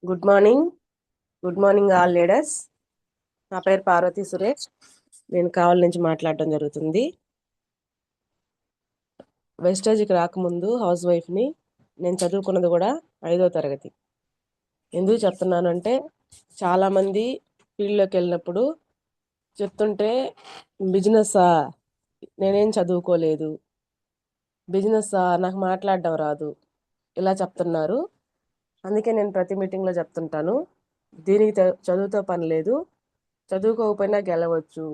Good morning. Good morning all leaders. నా పేరు పార్వతి సురేష్. నేను కావలి నుంచి మాట్లాడటం జరుగుతుంది. వెస్టేజ్కి రాకముందు హౌస్ వైఫ్ని. నేను చదువుకున్నది కూడా 5వ తరగతి. ఎందుకు చెప్తున్నానంటే చాలామంది ఫీల్డ్లోకి వెళ్ళినప్పుడు చెప్తుంటే బిజినెస్సా, నేనేం చదువుకోలేదు, బిజినెస్సా, నాకు మాట్లాడడం రాదు, ఇలా చెప్తున్నారు. అందుకే నేను ప్రతి మీటింగ్లో చెప్తుంటాను, దీనికి చదువుతో పని లేదు, చదువుకోకపోయినా గెలవచ్చు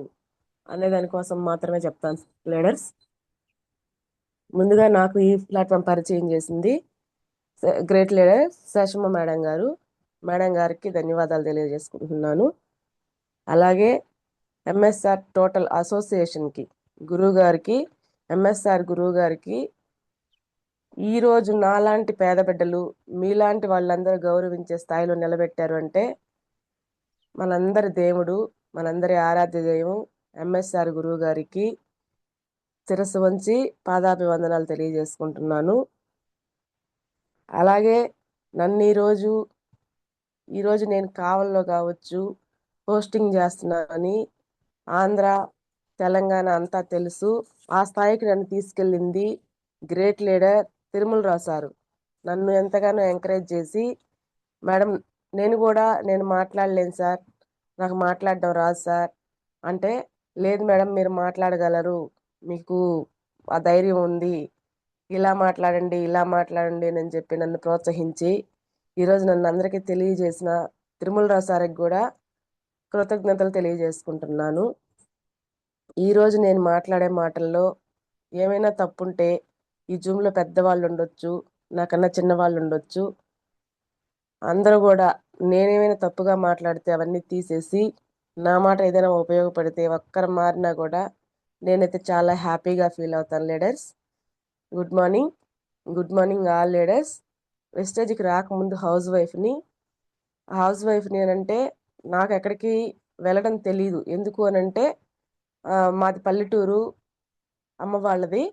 అనే దానికోసం మాత్రమే చెప్తాను లీడర్స్. ముందుగా నాకు ఈ ప్లాట్ఫామ్ పరిచయం చేసింది గ్రేట్ లీడర్ శేషమ్మ మేడం గారు. మేడం గారికి ధన్యవాదాలు తెలియజేసుకుంటున్నాను. అలాగే ఎంఎస్ఆర్ టోటల్ అసోసియేషన్కి గురువు గారికి, ఎంఎస్ఆర్ గురువు గారికి, ఈరోజు నాలాంటి పేద బిడ్డలు మీలాంటి వాళ్ళందరూ గౌరవించే స్థాయిలో నిలబెట్టారు అంటే మనందరి దేవుడు, మనందరి ఆరాధ్య దైవం ఎంఎస్ఆర్ గురువు గారికి శిరస్సు వంచి పాదాభివందనాలు తెలియజేసుకుంటున్నాను. అలాగే నన్ను ఈరోజు నేను కావల్లో కావచ్చు పోస్టింగ్ చేస్తున్నానని ఆంధ్ర, తెలంగాణ అంతా తెలుసు. ఆ స్థాయికి నన్ను తీసుకెళ్ళింది great leader Tirumala Rao sir. నన్ను ఎంతగానో ఎంకరేజ్ చేసి, మేడం నేను మాట్లాడలేను సార్, నాకు మాట్లాడడం రాదు సార్ అంటే, లేదు మేడం మీరు మాట్లాడగలరు, మీకు ఆ ధైర్యం ఉంది, ఇలా మాట్లాడండి ఇలా మాట్లాడండి అని చెప్పి నన్ను ప్రోత్సహించి ఈరోజు నన్ను అందరికీ తెలియజేసిన తిరుమలరావు సార్కి కూడా కృతజ్ఞతలు తెలియజేసుకుంటున్నాను. ఈరోజు నేను మాట్లాడే మాటల్లో ఏమైనా తప్పుంటే ఈ జూమ్లో పెద్దవాళ్ళు ఉండొచ్చు, నాకన్నా చిన్నవాళ్ళు ఉండొచ్చు, అందరూ కూడా నేనేమైనా తప్పుగా మాట్లాడితే అవన్నీ తీసేసి నా మాట ఏదైనా ఉపయోగపడితే ఒక్కరు మారినా కూడా నేనైతే చాలా హ్యాపీగా ఫీల్ అవుతాను leaders. Good morning. Good morning all leaders. వెస్టేజ్కి రాకముందు హౌస్ వైఫ్ని అంటే నాకు ఎక్కడికి వెళ్ళడం తెలీదు. ఎందుకు అనంటే మాది పల్లెటూరు, అమ్మ వాళ్ళది.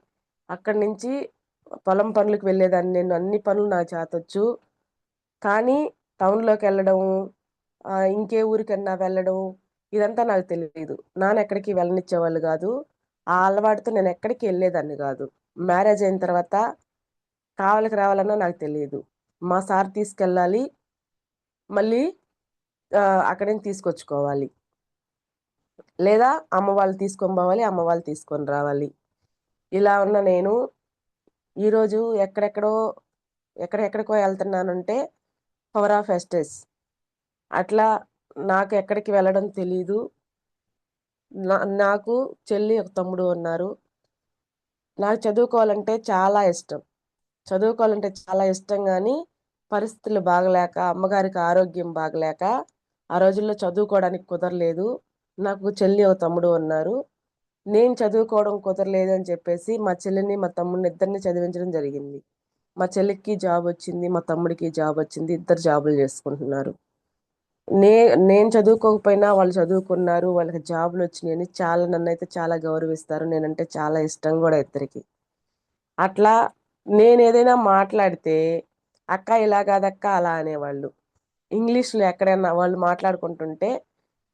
అక్కడి నుంచి పొలం పనులకు వెళ్ళేదాన్ని నేను. అన్ని పనులు నాకు చేతొచ్చు. కానీ టౌన్లోకి వెళ్ళడం, ఇంకే ఊరికన్నా వెళ్ళడం, ఇదంతా నాకు తెలియదు. నాన్న ఎక్కడికి వెళ్ళనిచ్చేవాళ్ళు కాదు. ఆ అలవాటుతో నేను ఎక్కడికి వెళ్ళేదాన్ని కాదు. మ్యారేజ్ అయిన తర్వాత కావలికి రావాలన్నా నాకు తెలియదు. మా సార్ తీసుకెళ్ళాలి, మళ్ళీ అక్కడి నుంచి తీసుకొచ్చుకోవాలి, లేదా అమ్మ వాళ్ళు తీసుకొని పోవాలి, అమ్మ వాళ్ళు తీసుకొని రావాలి. ఇలా ఉన్న నేను ఈరోజు ఎక్కడెక్కడికో వెళ్తున్నానంటే పవర్ ఆఫ్ ఎస్టేజ్. అట్లా నాకు ఎక్కడికి వెళ్ళడం తెలీదు. నాకు చెల్లి, ఒక తమ్ముడు ఉన్నారు. నాకు చదువుకోవాలంటే చాలా ఇష్టం కానీ పరిస్థితులు బాగలేక, అమ్మగారికి ఆరోగ్యం బాగలేక ఆ రోజుల్లో చదువుకోవడానికి కుదరలేదు. నాకు చెల్లి, ఒక తమ్ముడు ఉన్నారు. నేను చదువుకోవడం కుదరలేదు అని చెప్పేసి మా చెల్లిని, మా తమ్ముడిని ఇద్దరిని చదివించడం జరిగింది. మా చెల్లికి జాబ్ వచ్చింది, మా తమ్ముడికి జాబ్ వచ్చింది, ఇద్దరు జాబులు చేసుకుంటున్నారు. నే నేను చదువుకోకపోయినా వాళ్ళు చదువుకున్నారు, వాళ్ళకి జాబులు వచ్చినాయని నన్నైతే చాలా గౌరవిస్తారు. నేనంటే చాలా ఇష్టం కూడా ఇద్దరికి. అట్లా నేను ఏదైనా మాట్లాడితే అక్క ఇలా కాదక్క అలా అనేవాళ్ళు. ఇంగ్లీష్లో ఎక్కడైనా వాళ్ళు మాట్లాడుకుంటుంటే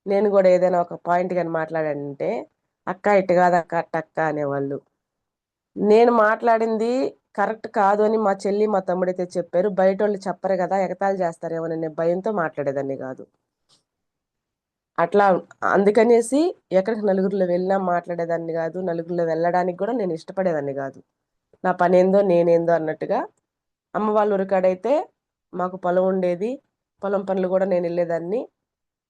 నేను కూడా ఏదైనా ఒక పాయింట్ కానీ మాట్లాడానంటే అక్క ఇటు కాదక్క అట్టక్క అనేవాళ్ళు. నేను మాట్లాడింది కరెక్ట్ కాదు అని మా చెల్లి, మా తమ్ముడైతే చెప్పారు. బయట వాళ్ళు చెప్పరు కదా, ఎగతాళి చేస్తారేమోననే భయంతో మాట్లాడేదాన్ని కాదు. అట్లా అందుకనేసి ఎక్కడికి నలుగురిలో వెళ్ళినా మాట్లాడేదాన్ని కాదు. నలుగురిలో వెళ్ళడానికి కూడా నేను ఇష్టపడేదాన్ని కాదు. నా పనేందో నేనేందో అన్నట్టుగా. అమ్మ వాళ్ళ ఊరికాడైతే మాకు పొలం ఉండేది, పొలం పనులు కూడా నేను వెళ్ళేదాన్ని.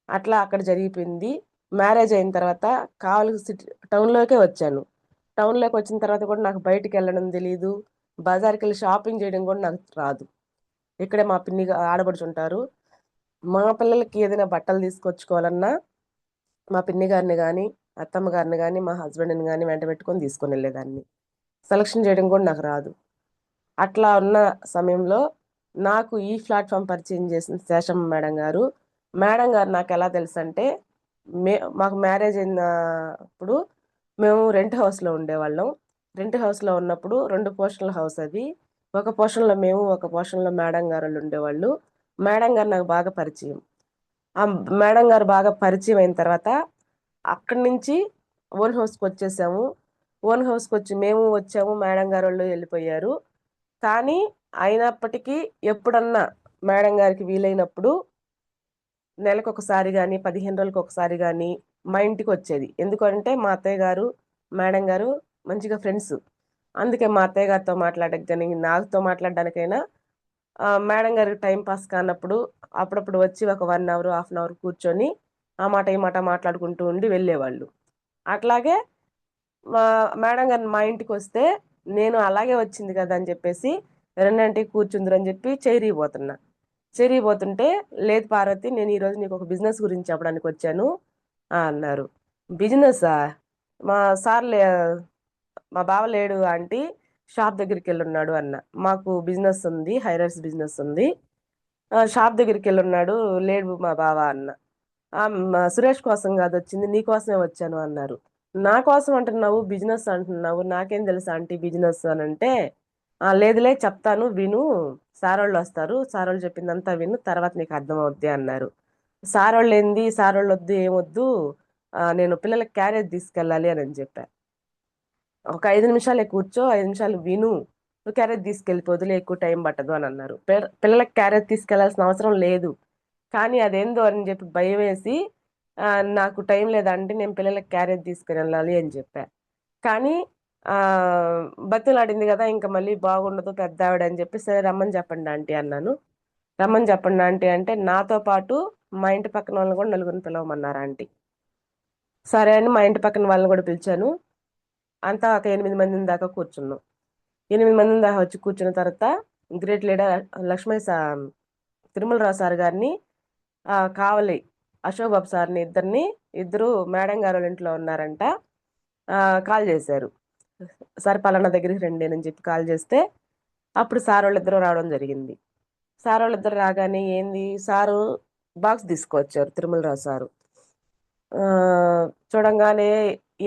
అట్లా అక్కడ జరిగిపోయింది. మ్యారేజ్ అయిన తర్వాత కావలి టౌన్లోకే వచ్చాను. టౌన్లోకి వచ్చిన తర్వాత కూడా నాకు బయటికి వెళ్ళడం తెలియదు, బజార్కి వెళ్ళి షాపింగ్ చేయడం కూడా నాకు రాదు. ఇక్కడే మా పిన్ని ఆడబడుచుంటారు. మా పిల్లలకి ఏదైనా బట్టలు తీసుకొచ్చుకోవాలన్నా మా పిన్ని గారిని కానీ, అత్తమ్మ గారిని కానీ, మా హస్బెండ్ని కానీ వెంట పెట్టుకొని తీసుకొని వెళ్ళేదాన్ని. సెలక్షన్ చేయడం కూడా నాకు రాదు. అట్లా ఉన్న సమయంలో నాకు ఈ ప్లాట్ఫామ్ పరిచయం చేసిన శేషమ్మ మేడం గారు నాకు ఎలా తెలుసు అంటే, మాకు మ్యారేజ్ అయినప్పుడు మేము రెంట్ హౌస్లో ఉండేవాళ్ళం. రెంట్ హౌస్లో ఉన్నప్పుడు 2 పోర్షన్ల హౌస్ అది. ఒక పోర్షన్లో మేము, ఒక పోర్షన్లో మేడం గారు వాళ్ళు ఉండేవాళ్ళు. మేడం గారు నాకు బాగా పరిచయం. ఆ మేడం గారు బాగా పరిచయం అయిన తర్వాత అక్కడి నుంచి ఓన్ హౌస్కి వచ్చేసాము. ఓన్ హౌస్కి వచ్చి మేము వచ్చాము, మేడం గారు వాళ్ళు వెళ్ళిపోయారు. కానీ అయినప్పటికీ ఎప్పుడన్నా మేడం గారికి వీలైనప్పుడు నెలకు ఒకసారి కానీ 15 రోజులకు ఒకసారి కానీ మా ఇంటికి వచ్చేది. ఎందుకంటే మా అత్తయ్య గారు మేడం గారు మంచిగా ఫ్రెండ్స్. అందుకే మా అత్తయ్య గారితో మాట్లాడడానికి కానీ నాతో మాట్లాడడానికైనా మేడం గారికి టైం పాస్ కానప్పుడు అప్పుడప్పుడు వచ్చి ఒక 1 అవర్ 1/2 అవర్ కూర్చొని ఆ మాట ఈ మాట మాట్లాడుకుంటూ ఉండి వెళ్ళేవాళ్ళు. అట్లాగే మా మేడం గారు మా ఇంటికి వస్తే నేను అలాగే వచ్చింది కదా అని చెప్పేసి రెండంటి కూర్చుందిరు అని చెప్పి చేరిపోతున్నా. చేరిపోతుంటే లేదు పార్వతి, నేను ఈరోజు నీకు ఒక బిజినెస్ గురించి చెప్పడానికి వచ్చాను అన్నారు. బిజినెస్సా? మా సార్ మా బావ లేడు ఆంటీ, షాప్ దగ్గరికి వెళ్ళున్నాడు అన్న. మాకు బిజినెస్ ఉంది, హైరైస్ బిజినెస్ ఉంది. షాప్ దగ్గరికి వెళ్ళున్నాడు, లేడు మా బావ అన్న. సురేష్ కోసం కాదు వచ్చింది, నీ కోసమే వచ్చాను అన్నారు. నా కోసం అంటున్నావు, బిజినెస్ అంటున్నావు, నాకేం తెలుసు ఆంటీ బిజినెస్ అని అంటే, లేదులే చెప్తాను విను, సారోళ్ళు వస్తారు, సారోళ్ళు చెప్పిందంతా విను, తర్వాత నీకు అర్థమవుద్ది అన్నారు. సారోళ్ళు ఏంది, సారోళ్ళు వద్దు ఏమొద్దు, నేను పిల్లలకి క్యారేజ్ తీసుకెళ్ళాలి అని చెప్పా. ఒక 5 నిమిషాలే కూర్చో, 5 నిమిషాలు విను, నువ్వు క్యారేజ్ తీసుకెళ్ళిపోదులే, ఎక్కువ టైం పట్టదు అని అన్నారు. పిల్లలకి క్యారేజ్ తీసుకెళ్లాల్సిన అవసరం లేదు, కానీ అదేందో అని చెప్పి భయం వేసి ఆ, నాకు టైం లేదంటే నేను పిల్లలకి క్యారేజ్ తీసుకుని వెళ్ళాలి అని చెప్పా. కానీ ఆ బతిలాడింది కదా, ఇంకా మళ్ళీ బాగుండదు పెద్ద ఆవిడ అని చెప్పి, సరే రమ్మని చెప్పండి ఆంటీ అన్నాను. రమ్మని చెప్పండి ఆంటీ అంటే నాతో పాటు మా ఇంటి పక్కన వాళ్ళని కూడా నలుగురిని పిలవమన్నారు ఆంటీ. సరే అని మా ఇంటి పక్కన వాళ్ళని కూడా పిలిచాను. అంతా ఒక 8 మంది దాకా కూర్చున్నాం. 8 మంది దాకా వచ్చి కూర్చున్న తర్వాత గ్రేట్ లీడర్ తిరుమలరావు సార్ గారిని, కావలి అశోక్ బాబు సార్ని, ఇద్దరు మేడం గారు వాళ్ళ ఇంట్లో ఉన్నారంట. ఆ, కాల్ చేశారు. సార్ పలానా దగ్గరికి రండి అని చెప్పి కాల్ చేస్తే అప్పుడు సార్ వాళ్ళిద్దరూ రావడం జరిగింది. సార్ వాళ్ళిద్దరు రాగానే ఏంది సారు బాక్స్ తీసుకొచ్చారు తిరుమలరావు సారు. ఆ, చూడంగానే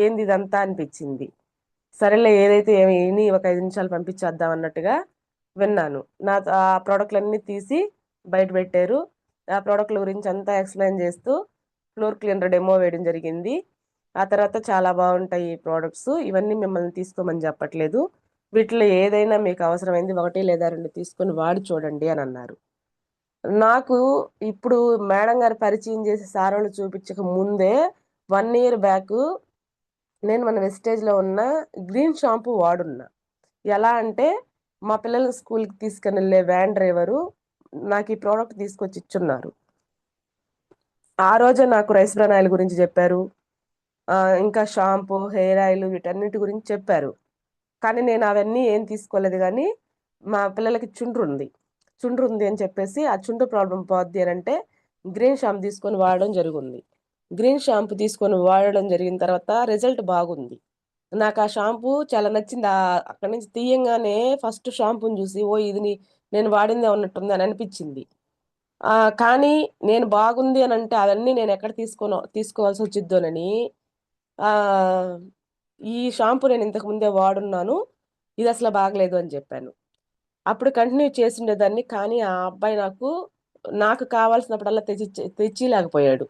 ఏంది ఇదంతా అనిపించింది. సరేలే ఏదైతే ఏమి విని ఒక 5 నిమిషాలు పంపించేద్దాం అన్నట్టుగా విన్నాను. ఆ ప్రోడక్ట్లన్నీ తీసి బయట పెట్టారు. ఆ ప్రోడక్ట్ల గురించి అంతా ఎక్స్ప్లెయిన్ చేస్తూ ఫ్లోర్ క్లీనర్ డెమో వేయడం జరిగింది. ఆ తర్వాత చాలా బాగుంటాయి ఈ ప్రోడక్ట్స్, ఇవన్నీ మిమ్మల్ని తీసుకోమని చెప్పట్లేదు, వీటిలో ఏదైనా మీకు అవసరమైంది ఒకటి లేదా రెండు తీసుకొని వాడి చూడండి అని అన్నారు. నాకు ఇప్పుడు మేడం గారు పరిచయం చేసి సారోళ్ళు చూపించక ముందే 1 ఇయర్ బ్యాక్ నేను మన వెస్టేజ్లో ఉన్న గ్రీన్ షాంపూ వాడున్నా. ఎలా అంటే మా పిల్లల్ని స్కూల్కి తీసుకుని వెళ్ళే వ్యాన్ డ్రైవరు నాకు ఈ ప్రోడక్ట్ తీసుకొచ్చి ఇచ్చున్నారు. ఆ రోజే నాకు రైస్ బ్రాన్ ఆయిల్ గురించి చెప్పారు. ఆ, ఇంకా షాంపూ, హెయిర్ ఆయిల్ వీటన్నిటి గురించి చెప్పారు. కానీ నేను అవన్నీ ఏం తీసుకోలేదు. కానీ మా పిల్లలకి చుండ్రు ఉంది అని చెప్పేసి ఆ చుండ్రు ప్రాబ్లం పోద్ది అని అంటే గ్రీన్ షాంపూ తీసుకొని వాడడం జరిగింది. గ్రీన్ షాంపూ తీసుకొని వాడడం జరిగిన తర్వాత రిజల్ట్ బాగుంది. నాకు ఆ షాంపూ చాలా నచ్చింది. అక్కడి నుంచి తీయంగానే ఫస్ట్ షాంపూని చూసి ఓ ఇది నేను వాడిందే ఉన్నట్టుంది అని అనిపించింది. ఆ, కానీ నేను బాగుంది అని అంటే అవన్నీ నేను ఎక్కడ తీసుకోవాల్సి వచ్చిద్దోనని ఆ ఈ షాంపూ నేను ఇంతకు ముందే వాడున్నాను, ఇది అసలు బాగలేదు అని చెప్పాను. అప్పుడు కంటిన్యూ చేసిండేదాన్ని, కానీ ఆ అబ్బాయి నాకు కావాల్సినప్పుడల్లా తెచ్చిలేకపోయాడు.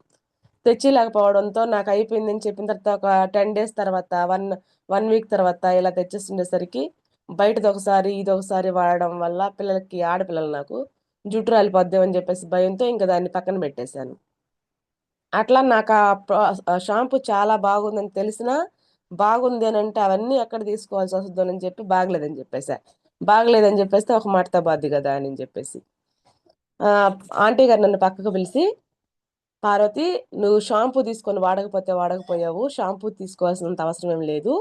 తెచ్చిలేకపోవడంతో నాకు అయిపోయిందని చెప్పిన తర్వాత ఒక 10 డేస్ తర్వాత, వన్ వీక్ తర్వాత ఇలా తెచ్చేసిండేసరికి బయటది ఒకసారి ఇది ఒకసారి వాడడం వల్ల పిల్లలకి, ఆడపిల్లలు నాకు జుట్టు రాలిపోద్దాం అని చెప్పేసి భయంతో ఇంకా దాన్ని పక్కన పెట్టేశాను. అట్లా నాకు ఆ షాంపూ చాలా బాగుందని తెలిసినా, బాగుంది అని అంటే అవన్నీ ఎక్కడ తీసుకోవాల్సి వస్తుందని చెప్పి బాగలేదని చెప్పేస్తే ఒక మాటతో బాద్ది కదా అని చెప్పేసి ఆ, ఆంటీ గారు నన్ను పక్కకు పిలిచి, పార్వతి, నువ్వు షాంపూ తీసుకొని వాడకపోతే వాడకపోయావు, షాంపూ తీసుకోవాల్సినంత అవసరం ఏం లేదు,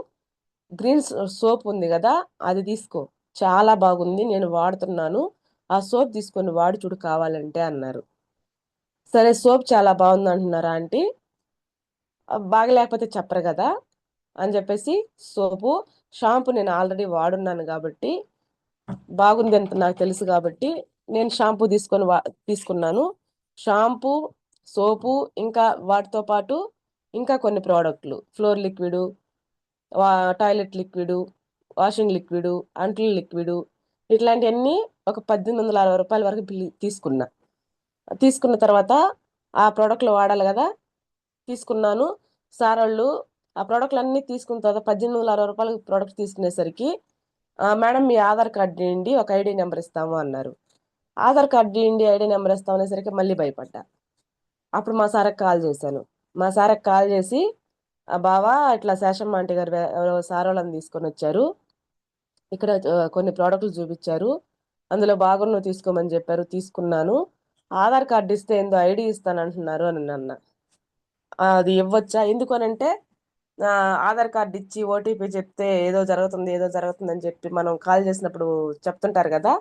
గ్రీన్ సోప్ ఉంది కదా అది తీసుకో, చాలా బాగుంది, నేను వాడుతున్నాను, ఆ సోప్ తీసుకొని వాడు చూడు కావాలంటే అన్నారు. సరే సోప్ చాలా బాగుంది అంటున్నారా ఆంటీ, బాగలేకపోతే చెప్పరు కదా అని చెప్పేసి సోపు, షాంపూ నేను ఆల్రెడీ వాడున్నాను కాబట్టి బాగుంది అంత నాకు తెలుసు కాబట్టి నేను షాంపూ తీసుకున్నాను. షాంపూ, సోపు, ఇంకా వాటితో పాటు ఇంకా కొన్ని ప్రోడక్ట్లు, floor liquid, toilet liquid, washing liquid, అంట్ల లిక్విడ్, ఇట్లాంటివన్నీ ఒక 1860 రూపాయల వరకు తీసుకున్నా. తీసుకున్న తర్వాత ఆ ప్రోడక్ట్లు వాడాలి కదా, తీసుకున్నాను. సార్ వాళ్ళు ఆ ప్రోడక్ట్లు అన్నీ తీసుకున్న తర్వాత 1860 రూపాయలకి ప్రోడక్ట్ తీసుకునేసరికి మేడం మీ ఆధార్ కార్డు ఇవ్వండి, ఒక ఐడి నెంబర్ ఇస్తాము అన్నారు. ఆధార్ కార్డు ఇవ్వండి, ఐడి నెంబర్ ఇస్తాం అనేసరికి మళ్ళీ భయపడ్డా. అప్పుడు మా సార్కి కాల్ చేశాను. మా సార్కి కాల్ చేసి బావా ఇట్లా శేషమ్మ ఆంటీ గారు ఎవరో సార్ వాళ్ళని తీసుకొని వచ్చారు, ఇక్కడ కొన్ని ప్రోడక్ట్లు చూపించారు, అందులో బాగున్నవి తీసుకోమని చెప్పారు, తీసుకున్నాను. ఆధార్ కార్డు ఇస్తే ఏందో ఐడి ఇస్తానంటున్నారు అని అన్న. అది ఇవ్వచ్చా, ఎందుకనంటే ఆ, ఆధార్ కార్డు ఇచ్చి ఓటీపీ చెప్తే ఏదో జరుగుతుంది ఏదో జరుగుతుంది అని చెప్పి మనం కాల్ చేసినప్పుడు చెప్తుంటారు కదా,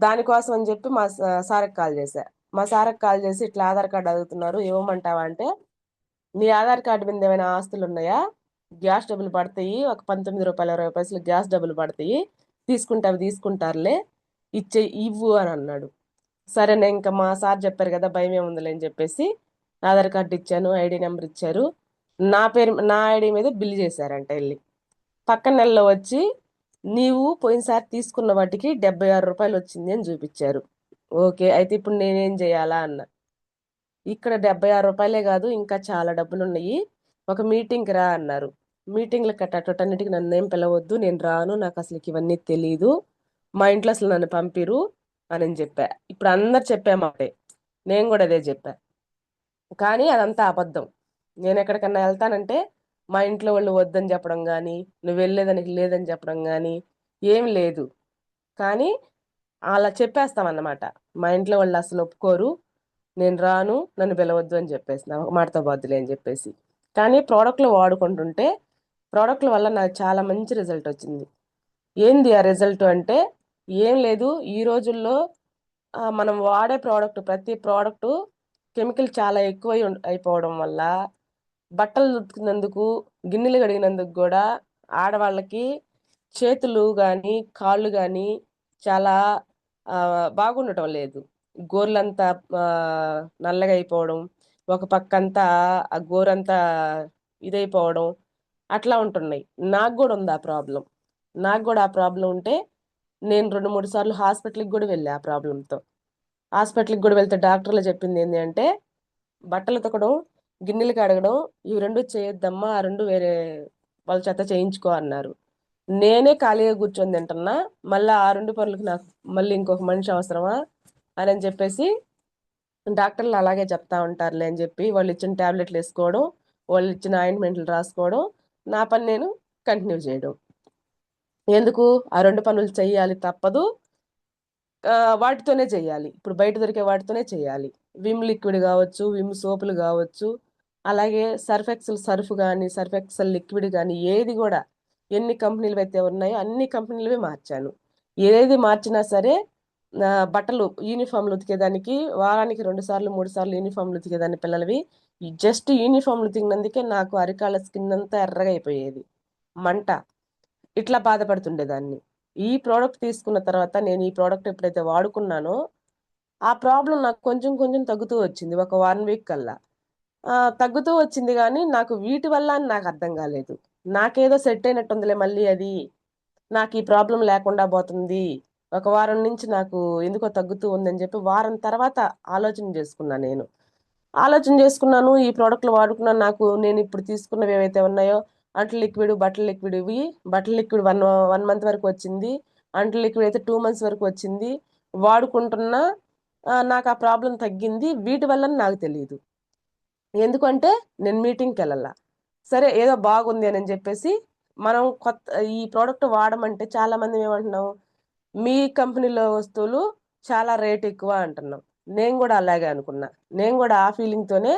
దానికోసం అని చెప్పి మా సార్కి కాల్ చేశా. మా సార్కి కాల్ చేసి ఇట్లా ఆధార్ కార్డు అడుగుతున్నారు ఇవ్వమంటావా అంటే, నీ ఆధార్ కార్డు మీద ఏమైనా ఆస్తులు ఉన్నాయా, గ్యాస్ డబ్బులు పడతాయి, ఒక 19 రూపాయలు 20 పైసలు గ్యాస్ డబ్బులు పడతాయి, తీసుకుంటావి తీసుకుంటారులే, ఇవ్వు అని అన్నాడు. సరే నేను ఇంకా మా సార్ చెప్పారు కదా భయం ఏముందిలే అని చెప్పేసి ఆధార్ కార్డు ఇచ్చాను, ఐడి నెంబర్ ఇచ్చారు. నా ఐడి మీద బిల్ చేశారంట వెళ్ళి. పక్క నెలలో వచ్చి నీవు పోయినసారి తీసుకున్న వాటికి 76 రూపాయలు వచ్చింది అని చూపించారు. ఓకే అయితే ఇప్పుడు నేనేం చేయాలా అన్న. ఇక్కడ 76 రూపాయలే కాదు ఇంకా చాలా డబ్బులు ఉన్నాయి, ఒక మీటింగ్కి రా అన్నారు. మీటింగ్లు కట్టటన్నిటికి నన్ను ఏం పిలవద్దు, నేను రాను, నాకు అసలు ఇవన్నీ తెలీదు, మా ఇంట్లో అసలు నన్ను పంపిరు అని చెప్పా. ఇప్పుడు అందరు చెప్పా మాటే, నేను కూడా అదే చెప్పా. కానీ అదంతా అబద్ధం. నేను ఎక్కడికన్నా వెళ్తానంటే మా ఇంట్లో వాళ్ళు వద్దని చెప్పడం కానీ, నువ్వు వెళ్ళేదానికి లేదని చెప్పడం కానీ ఏం లేదు. కానీ అలా చెప్పేస్తామన్నమాట. మా ఇంట్లో వాళ్ళు అసలు ఒప్పుకోరు, నేను రాను, నన్ను పిలవద్దు అని చెప్పేసిన ఒక మాటతో బద్దులే అని చెప్పేసి. కానీ ప్రోడక్ట్లు వాడుకుంటుంటే ప్రోడక్ట్ల వల్ల నాకు చాలా మంచి రిజల్ట్ వచ్చింది. ఏంది ఆ రిజల్ట్ అంటే ఏం లేదు, ఈ రోజుల్లో మనం వాడే ప్రోడక్ట్ ప్రతి ప్రోడక్టు కెమికల్ చాలా ఎక్కువై అయిపోవడం వల్ల బట్టలు ఉతికినందుకు, గిన్నెలు కడిగినందుకు కూడా ఆడవాళ్ళకి చేతులు కానీ కాళ్ళు కానీ చాలా బాగుండటం లేదు. గోర్లంతా ఆ, నల్లగా అయిపోవడం, ఒక పక్కంతా ఆ గోరంతా ఇదైపోవడం అట్లా ఉంటున్నాయి. నాకు కూడా ఉంది ఆ ప్రాబ్లం. నాకు కూడా ఆ ప్రాబ్లం ఉంటే నేను 2 3 సార్లు హాస్పిటల్కి కూడా వెళ్ళా ఆ ప్రాబ్లంతో. హాస్పిటల్కి కూడా వెళ్తే డాక్టర్లు చెప్పింది ఏంటి అంటే, బట్టలు ఉతకడం, గిన్నెలు కడగడం ఇవి రెండు చేయొద్దమ్మా, ఆ రెండు వేరే వాళ్ళ చేత చేయించుకో అన్నారు. నేనే ఖాళీగా కూర్చొని తింటున్నా, మళ్ళీ ఆ రెండు పనులకు నాకు మళ్ళీ ఇంకొక మనిషి అవసరమా అని చెప్పేసి డాక్టర్లు అలాగే చెప్తా ఉంటారులే అని చెప్పి వాళ్ళు ఇచ్చిన టాబ్లెట్లు వేసుకోవడం, వాళ్ళు ఇచ్చిన ఆయింట్మెంట్లు రాసుకోవడం, నా పని నేను కంటిన్యూ చేయడం. ఎందుకు ఆ రెండు పనులు చెయ్యాలి తప్పదు, వాటితోనే చేయాలి. ఇప్పుడు బయట దొరికే వాటితోనే చేయాలి. విమ్ లిక్విడ్ కావచ్చు, విమ్ సోపులు కావచ్చు, అలాగే సర్ఫ్ ఎక్సెల్ సర్ఫ్ కానీ సర్ఫ్ ఎక్సెల్ లిక్విడ్ కానీ ఏది కూడా ఎన్ని కంపెనీలు అయితే ఉన్నాయో అన్ని కంపెనీలవే మార్చాను. ఏది మార్చినా సరే బట్టలు యూనిఫామ్లు ఉతికేదానికి వారానికి 2 సార్లు 3 సార్లు యూనిఫామ్లు ఉతికేదాన్ని పిల్లలవి. జస్ట్ యూనిఫామ్లు ఉతికినందుకే నాకు అరికాళ్ళ స్కిన్ అంతా ఎర్రగా అయిపోయేది, మంట, ఇట్లా బాధపడుతుండేదాన్ని. ఈ ప్రోడక్ట్ తీసుకున్న తర్వాత నేను ఈ ప్రోడక్ట్ ఎప్పుడైతే వాడుకున్నానో ఆ ప్రాబ్లం నాకు కొంచెం కొంచెం తగ్గుతూ వచ్చింది ఒక 1 వీక్ కల్లా. తగ్గుతూ వచ్చింది కానీ నాకు వీటి వల్ల అని నాకు అర్థం కాలేదు. నాకేదో సెట్ అయినట్టుందిలే మళ్ళీ అది, నాకు ఈ ప్రాబ్లం లేకుండా పోతుంది, ఒక వారం నుంచి నాకు ఎందుకో తగ్గుతూ ఉందని చెప్పి వారం తర్వాత ఆలోచన చేసుకున్నా నేను. ఆలోచన చేసుకున్నాను, ఈ ప్రోడక్ట్లు వాడుకున్నాను. నాకు నేను ఇప్పుడు తీసుకున్నవి ఏవైతే ఉన్నాయో అంట్లు లిక్విడ్, బట్టల లిక్విడ్, ఇవి బట్టల లిక్విడ్ 1 మంత్ వరకు వచ్చింది, అంట్లు లిక్విడ్ అయితే 2 మంత్స్ వరకు వచ్చింది, వాడుకుంటున్నా. నాకు ఆ ప్రాబ్లం తగ్గింది వీటి వల్ల నాకు తెలియదు. ఎందుకంటే నేను మీటింగ్కి వెళ్ళాల, సరే ఏదో బాగుంది అని చెప్పేసి మనం కొత్త ఈ ప్రోడక్ట్ వాడమంటే చాలా మంది ఏమంటున్నాం, మీ కంపెనీలో వస్తువులు చాలా రేట్ ఎక్కువ అంటున్నాం. నేను కూడా అలాగే అనుకున్నా. నేను కూడా ఆ ఫీలింగ్ తోనే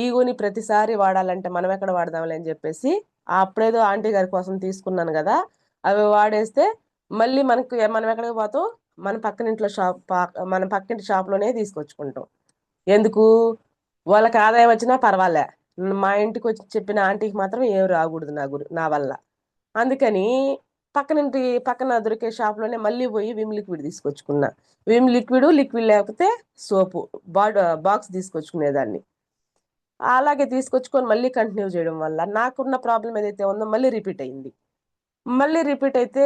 ఈగోని ప్రతిసారి వాడాలంటే మనం ఎక్కడ వాడదాంలే అని చెప్పేసి అప్పుడేదో ఆంటీ గారి కోసం తీసుకున్నాను కదా, అవి వాడేస్తే మళ్ళీ మనం ఎక్కడికి పోతాం, మన పక్కనింట్లో మన పక్కింటి షాప్లోనే తీసుకొచ్చుకుంటాం. ఎందుకు, వాళ్ళకి ఆదాయం వచ్చినా పర్వాలే, మా ఇంటికి వచ్చి చెప్పిన ఆంటీకి మాత్రం ఏం రాకూడదు నా వల్ల. అందుకని పక్కనింటి పక్కన దొరికే షాప్లోనే మళ్ళీ పోయి విమ్ లిక్విడ్ తీసుకొచ్చుకున్నా. విమ్ లిక్విడ్ లేకపోతే సోపు బాక్స్ తీసుకొచ్చుకునేదాన్ని. అలాగే తీసుకొచ్చుకొని మళ్ళీ కంటిన్యూ చేయడం వల్ల నాకున్న ప్రాబ్లం ఏదైతే ఉందో మళ్ళీ రిపీట్ అయింది. మళ్ళీ రిపీట్ అయితే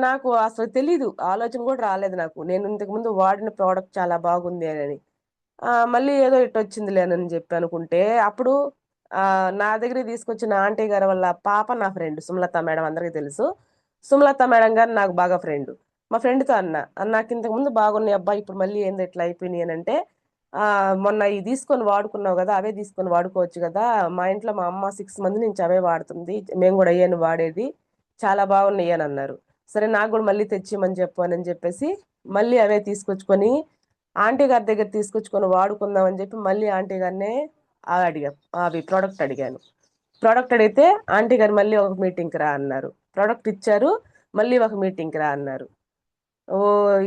నాకు అసలు తెలీదు, ఆలోచన కూడా రాలేదు నాకు నేను ఇంతకుముందు వాడిన ప్రోడక్ట్ చాలా బాగుంది అని. మళ్ళీ ఏదో ఇటు వచ్చిందిలేనని చెప్పి అనుకుంటే అప్పుడు ఆ, నా దగ్గరికి తీసుకొచ్చిన ఆంటీ గారి వల్ల పాప నా ఫ్రెండ్ సుమలత మేడం అందరికీ తెలుసు. సుమలత మేడం గారు నాకు బాగా ఫ్రెండ్. మా ఫ్రెండ్తో నాకు ఇంతకు ముందు బాగున్నాయి అబ్బా, ఇప్పుడు మళ్ళీ ఏంది ఇట్లా అయిపోయినాయి అని అంటే, ఆ, మొన్న ఇవి తీసుకొని వాడుకున్నావు కదా, అవే తీసుకొని వాడుకోవచ్చు కదా, మా ఇంట్లో మా అమ్మ 6 మంది నుంచి అవే వాడుతుంది, మేము కూడా అయ్యాను వాడేది, చాలా బాగున్నాయి అని అన్నారు. సరే నాకు కూడా మళ్ళీ తెచ్చిమని చెప్పు అని చెప్పేసి మళ్ళీ అవే తీసుకొచ్చుకొని ఆంటీ గారి దగ్గర తీసుకొచ్చుకొని వాడుకుందాం అని చెప్పి మళ్ళీ ఆంటీ గారినే అడిగా, అవి ప్రోడక్ట్ అడిగాను. ప్రోడక్ట్ అడిగితే ఆంటీ గారు మళ్ళీ ఒక మీటింగ్కి రా అన్నారు. ప్రోడక్ట్ ఇచ్చారు, మళ్ళీ ఒక మీటింగ్కి రా అన్నారు. ఓ,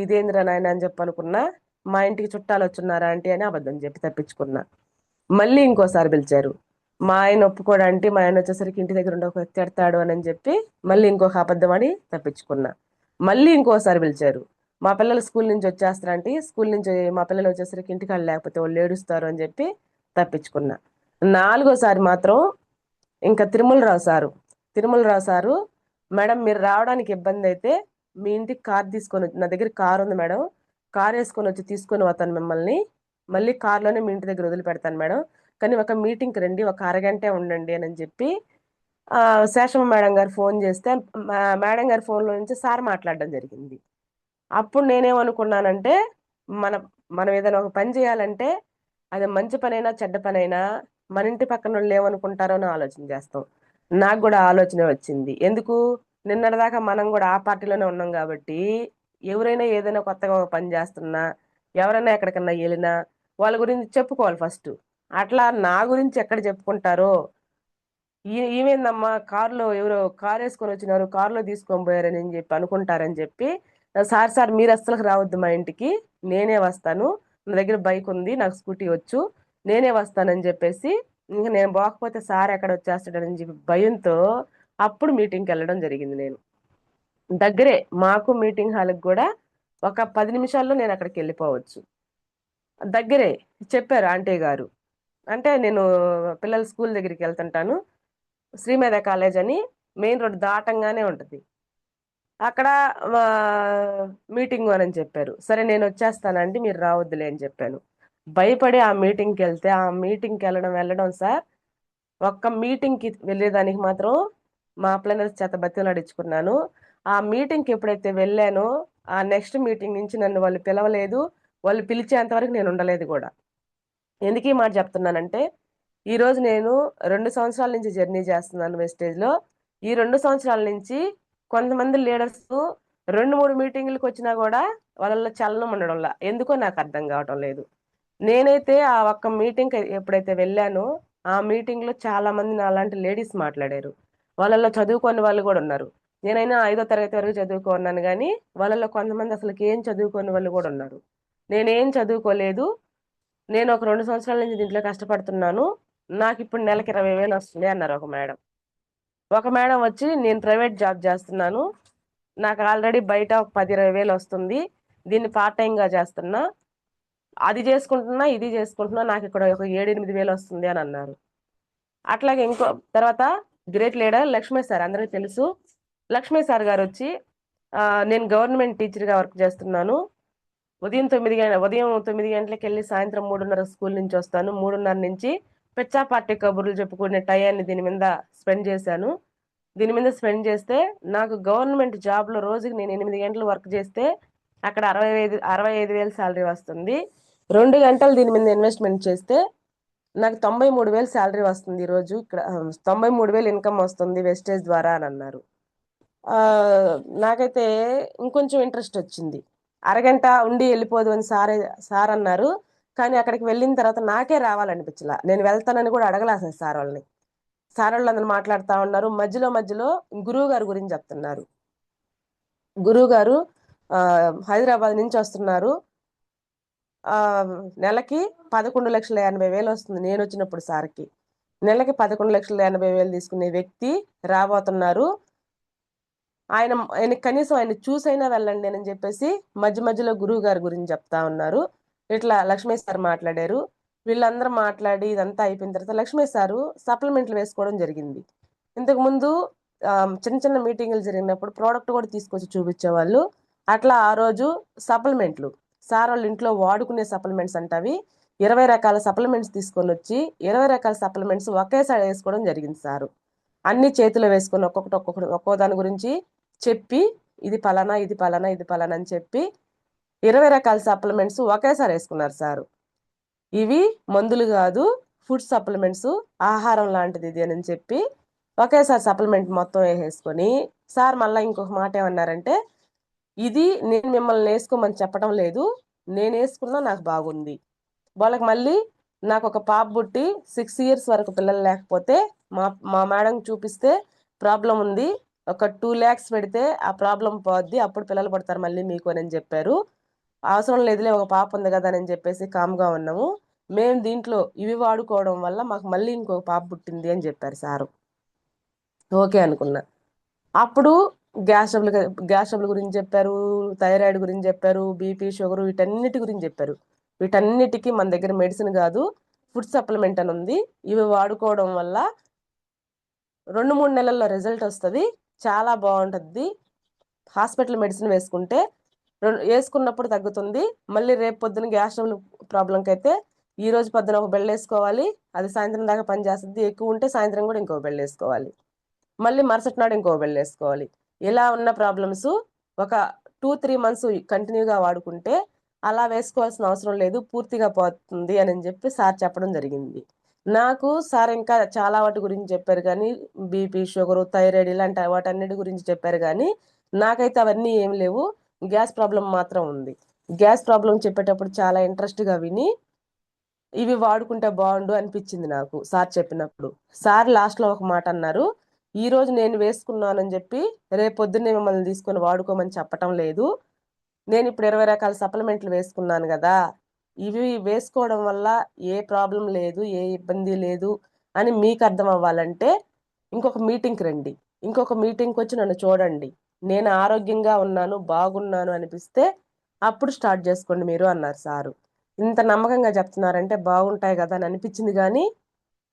ఇదేందిరా నాయన అని చెప్పి అనుకున్నా. మా ఇంటికి చుట్టాలు వచ్చున్నారా ఆంటీ అని అబద్ధం చెప్పి తప్పించుకున్నా. మళ్ళీ ఇంకోసారి పిలిచారు. మా ఆయన ఒప్పుకోడంటే, మా ఆయన వచ్చేసరికి ఇంటి దగ్గర ఉండక తిడతాడు అని చెప్పి మళ్ళీ ఇంకొక అబద్ధం ఆడి తప్పించుకున్నా. మళ్ళీ ఇంకోసారి పిలిచారు. మా పిల్లలు స్కూల్ నుంచి వచ్చేస్తారంటే, స్కూల్ నుంచి మా పిల్లలు వచ్చేసరికి ఇంటికాడ లేకపోతే వాళ్ళు ఏడుస్తారు అని చెప్పి తప్పించుకున్నా. నాలుగోసారి మాత్రం ఇంకా తిరుమలరావు సారు, మేడం మీరు రావడానికి ఇబ్బంది అయితే మీ ఇంటికి కార్ తీసుకొని నా దగ్గర కార్ ఉంది మేడం, కార్ వేసుకొని వచ్చి తీసుకొని పోతాను మిమ్మల్ని, మళ్ళీ కార్లోనే మీ ఇంటి దగ్గర వదిలిపెడతాను మేడం, కానీ ఒక మీటింగ్కి రండి, ఒక అరగంటే ఉండండి అని చెప్పి ఆ, శేషమ్మ మేడం గారు ఫోన్ చేస్తే మేడం గారి ఫోన్లో నుంచి సార్ మాట్లాడడం జరిగింది. అప్పుడు నేనేమనుకున్నానంటే, మన మనం ఏదైనా ఒక పని చేయాలంటే అది మంచి పనైనా చెడ్డ పనైనా మన ఇంటి పక్కన వాళ్ళు ఏమనుకుంటారో అని ఆలోచన చేస్తాం. నాకు కూడా ఆలోచన వచ్చింది. ఎందుకు, నిన్నటిదాకా మనం కూడా ఆ పార్టీలోనే ఉన్నాం కాబట్టి ఎవరైనా ఏదైనా కొత్తగా ఒక పని చేస్తున్నా, ఎవరైనా ఎక్కడికన్నా వెళ్ళినా వాళ్ళ గురించి చెప్పుకోవాలి ఫస్ట్. అట్లా నా గురించి ఎక్కడ చెప్పుకుంటారో, ఈమెందమ్మా కారులో ఎవరో కారు వేసుకొని వచ్చినారు, కారులో తీసుకొని పోయారని చెప్పి అనుకుంటారని చెప్పి, సార్ మీరు అస్సలు రావద్దు మా ఇంటికి, నేనే వస్తాను, నా దగ్గర బైక్ ఉంది, నాకు స్కూటీ వచ్చు, నేనే వస్తానని చెప్పేసి, ఇంక నేను పోకపోతే సార్ ఎక్కడ వచ్చేస్తాడని చెప్పి భయంతో అప్పుడు మీటింగ్కి వెళ్ళడం జరిగింది నేను. దగ్గరే మాకు మీటింగ్ హాల్కి కూడా ఒక 10 నిమిషాల్లో నేను అక్కడికి వెళ్ళిపోవచ్చు. దగ్గరే చెప్పారు ఆంటీ గారు. అంటే నేను పిల్లల స్కూల్ దగ్గరికి వెళ్తుంటాను, శ్రీమేధ కాలేజ్ అని మెయిన్ రోడ్ దాటంగానే ఉంటుంది అక్కడ. మీటింగ్ అని చెప్పారు. సరే నేను వచ్చేస్తానండి, మీరు రావద్దులే అని చెప్పాను. భయపడి ఆ మీటింగ్కి వెళ్తే, ఆ మీటింగ్కి వెళ్ళడం వెళ్ళడం సార్, ఒక్క మీటింగ్కి వెళ్ళేదానికి మాత్రం మా ప్లానర్స్ చేత బతిమలాడించుకున్నాను. ఆ మీటింగ్కి ఎప్పుడైతే వెళ్ళానో ఆ నెక్స్ట్ మీటింగ్ నుంచి నన్ను వాళ్ళు పిలవలేదు, వాళ్ళు పిలిచేంత వరకు నేను ఉండలేదు కూడా. ఎందుకు ఈ మాట చెప్తున్నానంటే, ఈరోజు నేను 2 సంవత్సరాల నుంచి జర్నీ చేస్తున్నాను వెస్టేజ్లో. ఈ 2 సంవత్సరాల నుంచి కొంతమంది లీడర్స్ 2 3 మీటింగులకు వచ్చినా కూడా వాళ్ళలో చలనం ఉండడంలా, ఎందుకో నాకు అర్థం కావటం లేదు. నేనైతే ఆ ఒక్క మీటింగ్ ఎప్పుడైతే వెళ్ళానో ఆ మీటింగ్లో చాలా మంది నాలాంటి లేడీస్ మాట్లాడారు. వాళ్ళలో చదువుకొని వాళ్ళు కూడా ఉన్నారు. నేనైనా 5వ తరగతి వరకు చదువుకున్నాను కానీ వాళ్ళలో కొంతమంది అసలు ఏం చదువుకొని వాళ్ళు కూడా ఉన్నారు. నేనేం చదువుకోలేదు, నేను ఒక 2 సంవత్సరాల నుంచి దీంట్లో కష్టపడుతున్నాను, నాకు ఇప్పుడు నెలకి 20,000 వస్తుంది అన్నారు ఒక మేడం. ఒక మేడం వచ్చి, నేను ప్రైవేట్ జాబ్ చేస్తున్నాను, నాకు ఆల్రెడీ బయట ఒక 10 20 వేలు వస్తుంది, దీన్ని పార్ట్ టైంగా చేస్తున్నా, అది చేసుకుంటున్నా ఇది చేసుకుంటున్నా, నాకు ఇక్కడ ఒక 7 8 వేలు వస్తుంది అని అన్నారు. అట్లాగే ఇంకో తర్వాత గ్రేట్ లీడర్ లక్ష్మీ సార్ అందరికీ తెలుసు. లక్ష్మీ సార్ గారు వచ్చి, "ఆ, నేను గవర్నమెంట్ టీచర్గా వర్క్ చేస్తున్నాను, ఉదయం 9 గంటలకు వెళ్ళి సాయంత్రం 3:30 స్కూల్ నుంచి వస్తాను, 3:30 నుంచి పెచ్చా పార్టీ కబుర్లు చెప్పుకునే టయాన్ని దీని మీద స్పెండ్ చేస్తే నాకు గవర్నమెంట్ జాబ్లో రోజుకి నేను 8 గంటలు వర్క్ చేస్తే అక్కడ 65 వేలు శాలరీ వస్తుంది, 2 గంటలు దీని మీద ఇన్వెస్ట్మెంట్ చేస్తే నాకు 93,000 శాలరీ వస్తుంది, ఈరోజు ఇక్కడ 93,000 ఇన్కమ్ వస్తుంది వెస్టేజ్ ద్వారా" అని అన్నారు. ఆ, నాకైతే ఇంకొంచెం ఇంట్రెస్ట్ వచ్చింది. అరగంట ఉండి వెళ్ళిపోదు అని సార్ అన్నారు. కానీ అక్కడికి వెళ్ళిన తర్వాత నాకే రావాలనిపించలా, నేను వెళ్తానని కూడా అడగలా అసలు సార్ వాళ్ళని. సార్ వాళ్ళు అందరూ మాట్లాడుతూ ఉన్నారు, మధ్యలో మధ్యలో గురువు గారి గురించి చెప్తున్నారు. గురువు గారు ఆ, హైదరాబాద్ నుంచి వస్తున్నారు, ఆ, నెలకి 11,80,000 వస్తుంది, నేను వచ్చినప్పుడు సార్కి నెలకి 11,80,000 తీసుకునే వ్యక్తి రాబోతున్నారు, ఆయన కనీసం ఆయన చూసైనా వెళ్ళండి అని చెప్పేసి మధ్య మధ్యలో గురువు గారి గురించి చెప్తా ఉన్నారు. ఇట్లా లక్ష్మీ సార్ మాట్లాడారు. వీళ్ళందరూ మాట్లాడి ఇదంతా అయిపోయిన తర్వాత లక్ష్మీ సారు సప్లిమెంట్లు వేసుకోవడం జరిగింది. ఇంతకు ముందు ఆ, చిన్న చిన్న మీటింగులు జరిగినప్పుడు ప్రోడక్ట్ కూడా తీసుకొచ్చి చూపించేవాళ్ళు. అట్లా ఆ రోజు సప్లిమెంట్లు, సార్ వాళ్ళ ఇంట్లో వాడుకునే సప్లిమెంట్స్ అంటవి, 20 రకాల సప్లిమెంట్స్ తీసుకొని వచ్చి 20 రకాల సప్లిమెంట్స్ ఒకేసారి వేసుకోవడం జరిగింది సారు. అన్ని చేతిలో వేసుకొని ఒక్కో దాని గురించి చెప్పి ఇది పలానా ఇది పలానా ఇది పలానా అని చెప్పి 20 రకాల సప్లిమెంట్స్ ఒకేసారి వేసుకున్నారు సారు. ఇవి మందులు కాదు, ఫుడ్ సప్లిమెంట్స్, ఆహారం లాంటిది ఇది అని చెప్పి ఒకేసారి సప్లిమెంట్ మొత్తం వేసేసుకొని సార్ మళ్ళీ ఇంకొక మాట ఏమన్నారంటే, ఇది నేను మిమ్మల్ని వేసుకోమని చెప్పడం లేదు, నేను వేసుకున్నా నాకు బాగుంది. వాళ్ళకి మళ్ళీ నాకు ఒక పాప పుట్టి 6 ఇయర్స్ వరకు పిల్లలు లేకపోతే మా మా మేడం చూపిస్తే ప్రాబ్లం ఉంది, ఒక 2 lakhs పెడితే ఆ ప్రాబ్లం పోద్ది, అప్పుడు పిల్లలు పడతారు మళ్ళీ మీకు అని చెప్పారు. అవసరం లేదులే ఒక పాప ఉంది కదా అని చెప్పేసి కామ్గా ఉన్నాము. మేము దీంట్లో ఇవి వాడుకోవడం వల్ల మాకు మళ్ళీ ఇంకొక పాప పుట్టింది అని చెప్పారు సారు. ఓకే అనుకున్నా. అప్పుడు గ్యాస్ ట్రబుల్ గురించి చెప్పారు, థైరాయిడ్ గురించి చెప్పారు, బీపీ షుగర్ వీటన్నిటి గురించి చెప్పారు. వీటన్నిటికీ మన దగ్గర మెడిసిన్ కాదు, ఫుడ్ సప్లిమెంట్ అని ఉంది. ఇవి వాడుకోవడం వల్ల 2-3 నెలల్లో రిజల్ట్ వస్తుంది, చాలా బాగుంటుంది. హాస్పిటల్ మెడిసిన్ వేసుకుంటే వేసుకున్నప్పుడు తగ్గుతుంది, మళ్ళీ రేపు పొద్దున గ్యాస్ ట్రబుల్ ప్రాబ్లంకి అయితే ఈ రోజు పొద్దున ఒక బెల్ట్ వేసుకోవాలి, అది సాయంత్రం దాకా పనిచేస్తుంది. ఎక్కువ ఉంటే సాయంత్రం కూడా ఇంకో బెల్ట్ వేసుకోవాలి, మళ్ళీ మరుసటి నాడు ఇంకో బెల్ట్ వేసుకోవాలి. ఇలా ఉన్న ప్రాబ్లమ్స్ ఒక 2-3 months కంటిన్యూగా వాడుకుంటే అలా వేసుకోవాల్సిన అవసరం లేదు, పూర్తిగా పోతుంది అని చెప్పి సార్ చెప్పడం జరిగింది. నాకు సార్ ఇంకా చాలా వాటి గురించి చెప్పారు కానీ, బీపీ షుగర్ థైరాయిడ్ ఇలాంటి వాటన్నిటి గురించి చెప్పారు కానీ నాకైతే అవన్నీ ఏం లేవు, గ్యాస్ ప్రాబ్లం మాత్రం ఉంది. గ్యాస్ ప్రాబ్లం చెప్పేటప్పుడు చాలా ఇంట్రెస్ట్గా విని ఇవి వాడుకుంటే బాగుండు అనిపించింది నాకు సార్ చెప్పినప్పుడు. సార్ లాస్ట్లో ఒక మాట అన్నారు, ఈ రోజు నేను వేసుకున్నానని చెప్పి రేపు పొద్దున్నే మిమ్మల్ని తీసుకొని వాడుకోమని చెప్పటం లేదు, నేను ఇప్పుడు 20 రకాల సప్లిమెంట్లు వేసుకున్నాను కదా, ఇవి వేసుకోవడం వల్ల ఏ ప్రాబ్లం లేదు, ఏ ఇబ్బంది లేదు అని మీకు అర్థం అవ్వాలంటే ఇంకొక మీటింగ్కి రండి, ఇంకొక మీటింగ్కి వచ్చి నన్ను చూడండి, నేను ఆరోగ్యంగా ఉన్నాను బాగున్నాను అనిపిస్తే అప్పుడు స్టార్ట్ చేసుకోండి మీరు అన్నారు సారు. ఇంత నమ్మకంగా చెప్తున్నారంటే బాగుంటాయి కదా అని అనిపించింది కానీ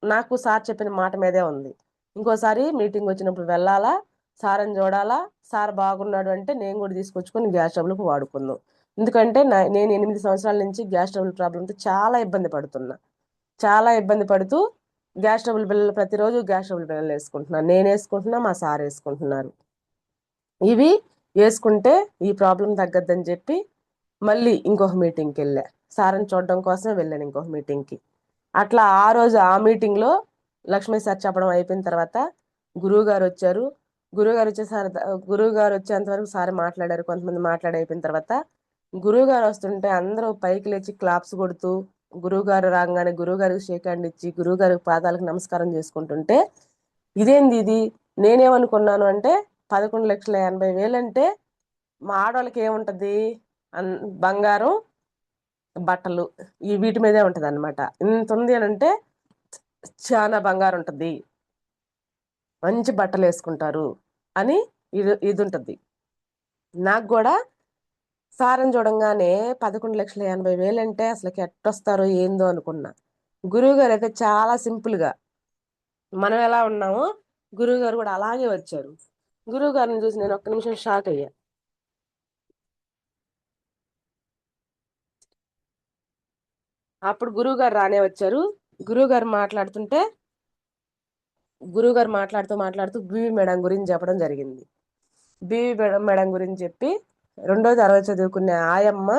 నాకు సార్ చెప్పిన మాట మీదే ఉంది. ఇంకోసారి మీటింగ్ వచ్చినప్పుడు వెళ్ళాలా, సార్ని చూడాలా, సార్ బాగున్నాడు అంటే నేను కూడా తీసుకొచ్చుకొని గ్యాస్ ట్రబుల్కి వాడుకుందాం. ఎందుకంటే నేను 8 సంవత్సరాల నుంచి గ్యాస్ ట్రబుల్ ప్రాబ్లంతో చాలా ఇబ్బంది పడుతున్నా, చాలా ఇబ్బంది పడుతూ గ్యాస్ ట్రబుల్ బిల్లలు ప్రతిరోజు గ్యాస్ ట్రబుల్ బిల్లలు వేసుకుంటున్నాను, నేను వేసుకుంటున్నా, మా సార్ వేసుకుంటున్నారు. ఇవి వేసుకుంటే ఈ ప్రాబ్లం తగ్గద్దని చెప్పి మళ్ళీ ఇంకొక మీటింగ్కి వెళ్ళా, సార్ని చూడడం కోసమే వెళ్ళాను ఇంకొక మీటింగ్కి. అట్లా ఆ రోజు ఆ మీటింగ్లో లక్ష్మీ సార్ చెప్పడం అయిపోయిన తర్వాత గురువు గారు వచ్చారు. గురువు గారు వచ్చేంత వరకు సార్ మాట్లాడారు, కొంతమంది మాట్లాడి అయిపోయిన తర్వాత గురువు గారు వస్తుంటే అందరూ పైకి లేచి క్లాప్స్ కొడుతూ గురువు గారు రాగానే గురువు గారికి షేక్ హ్యాండ్ ఇచ్చి గురువు గారి పాదాలకు నమస్కారం చేసుకుంటుంటే, ఇదేంది ఇది, నేనేమనుకున్నాను అంటే 11,80,000 అంటే మా ఆడవాళ్ళకి ఏముంటది, బంగారం బట్టలు ఈ వీటి మీదే ఉంటది అనమాట. ఇంత ఉంది అని అంటే చాలా బంగారం ఉంటుంది, మంచి బట్టలు వేసుకుంటారు అని ఇది ఉంటుంది. నాకు కూడా సారం చూడంగానే 11,80,000 అంటే అసలు ఎట్టొస్తారో ఏందో అనుకున్నా. గురువు గారు అయితే చాలా సింపుల్గా మనం ఎలా ఉన్నామో గురువు గారు కూడా అలాగే వచ్చారు. గురువు గారిని చూసి నేను ఒక్క నిమిషం షాక్ అయ్యా. అప్పుడు గురువు గారు రానే వచ్చారు. గురువు గారు మాట్లాడుతుంటే గురువు గారు మాట్లాడుతూ బీవీ మేడం గురించి చెప్పడం జరిగింది. బీవీ మేడం గురించి చెప్పి, రెండో తరగతి చదువుకునే ఆయమ్మ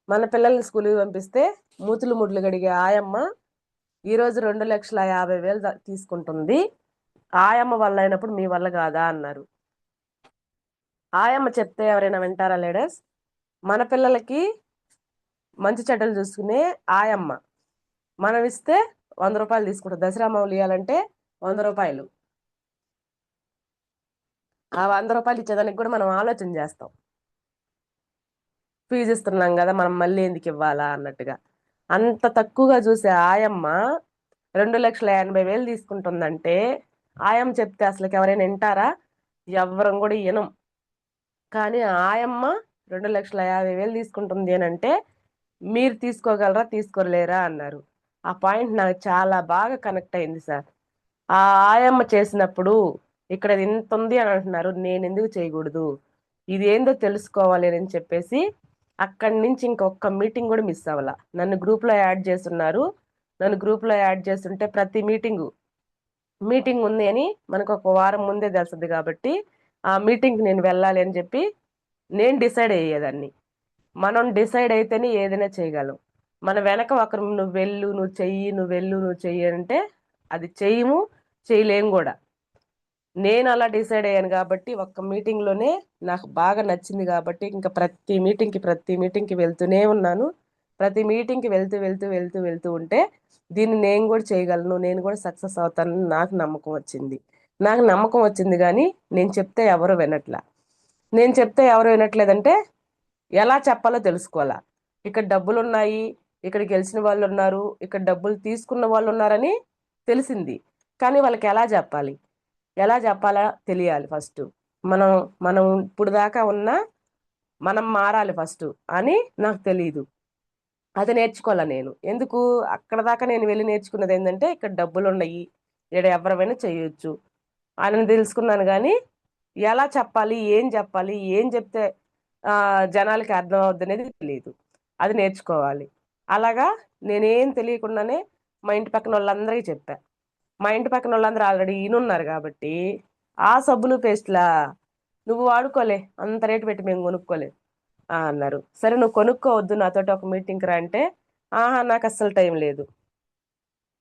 మన పిల్లల్ని స్కూల్కి పంపిస్తే మూతులు ముడ్లు గడిగే ఆయమ్మ ఈరోజు 2,50,000 తీసుకుంటుంది, ఆయమ్మ వల్ల అయినప్పుడు మీ వల్ల కాదా అన్నారు. ఆయమ్మ చెప్తే ఎవరైనా వింటారా లేడర్స్? మన పిల్లలకి మంచి చెడ్డలు చూసుకునే ఆయమ్మ మనం ఇస్తే 100 రూపాయలు తీసుకుంటాం, దసరా మామూలు ఇవ్వాలంటే 100 రూపాయలు. ఆ 100 రూపాయలు ఇచ్చేదానికి కూడా మనం ఆలోచన చేస్తాం, ఫీజు ఇస్తున్నాం కదా మనం మళ్ళీ ఎందుకు ఇవ్వాలా అన్నట్టుగా. అంత తక్కువగా చూసే ఆయమ్మ 2,80,000 తీసుకుంటుందంటే ఆయమ్మ చెప్తే అసలు ఎవరైనా వింటారా? ఎవ్వరం కూడా వినం. కానీ ఆయమ్మ 2,50,000 తీసుకుంటుంది అని అంటే మీరు తీసుకోగలరా తీసుకోలేరా అన్నారు. ఆ పాయింట్ నాకు చాలా బాగా కనెక్ట్ అయింది సార్. ఆ ఆయమ్మ చేసినప్పుడు ఇక్కడ ఇది ఇంత ఉంది అని అంటున్నారు, నేను ఎందుకు చేయకూడదు, ఇది ఏందో తెలుసుకోవాలి అని చెప్పేసి అక్కడి నుంచి ఇంకొక మీటింగ్ కూడా మిస్ అవ్వాల. నన్ను గ్రూప్లో యాడ్ చేస్తున్నారు. నన్ను గ్రూప్లో యాడ్ చేస్తుంటే ప్రతి మీటింగ్ ఉంది అని మనకు ఒక వారం ముందే తెలుస్తుంది కాబట్టి ఆ మీటింగ్కి నేను వెళ్ళాలి అని చెప్పి నేను డిసైడ్ అయ్యేదాన్ని. మనం డిసైడ్ అయితేనే ఏదైనా చేయగలం. మన వెనక ఒకరు నువ్వు వెళ్ళు, నువ్వు చెయ్యి, నువ్వు వెళ్ళు, నువ్వు చెయ్యి అంటే అది చెయ్యము, చేయలేము కూడా. నేను అలా డిసైడ్ అయ్యాను కాబట్టి ఒక్క మీటింగ్లోనే నాకు బాగా నచ్చింది కాబట్టి ఇంకా ప్రతి మీటింగ్కి వెళ్తూనే ఉన్నాను. ప్రతి మీటింగ్కి వెళ్తూ ఉంటే దీన్ని నేను కూడా చేయగలను, నేను కూడా సక్సెస్ అవుతానని నాకు నమ్మకం వచ్చింది. నాకు నమ్మకం వచ్చింది కానీ నేను చెప్తే ఎవరు వినట్లా. నేను చెప్తే ఎవరు వినట్లేదంటే ఎలా చెప్పాలో తెలుసుకోవాలా. ఇక్కడ డబ్బులు ఉన్నాయి, ఇక్కడ గెలిచిన వాళ్ళు ఉన్నారు, ఇక్కడ డబ్బులు తీసుకున్న వాళ్ళు ఉన్నారని తెలిసింది. కానీ వాళ్ళకి ఎలా చెప్పాలా తెలియాలి ఫస్ట్. మనం మనం ఇప్పుడు దాకా మనం మారాలి ఫస్ట్ అని నాకు తెలియదు. అది నేర్చుకోవాలా నేను. ఎందుకు అక్కడ దాకా నేను వెళ్ళి నేర్చుకున్నది ఏంటంటే ఇక్కడ డబ్బులు ఉన్నాయి, ఇక్కడ ఎవరైనా చేయొచ్చు అని తెలుసుకున్నాను. కానీ ఎలా చెప్పాలి, ఏం చెప్తే జనాలకి అర్థం అవుద్ది అనేది తెలియదు. అది నేర్చుకోవాలి. అలాగా నేనేం తెలియకుండానే మా ఇంటి పక్కన వాళ్ళందరికీ చెప్పా. మా ఇంటి పక్కన వాళ్ళందరూ ఆల్రెడీ ఈనున్నారు కాబట్టి ఆ సబ్బులు పేస్ట్లా నువ్వు వాడుకోలే, అంత రేటు పెట్టి మేము కొనుక్కోలే అన్నారు. సరే నువ్వు కొనుక్కోవద్దు, నాతోటి ఒక మీటింగ్కి రా అంటే ఆహా నాకు అస్సలు టైం లేదు.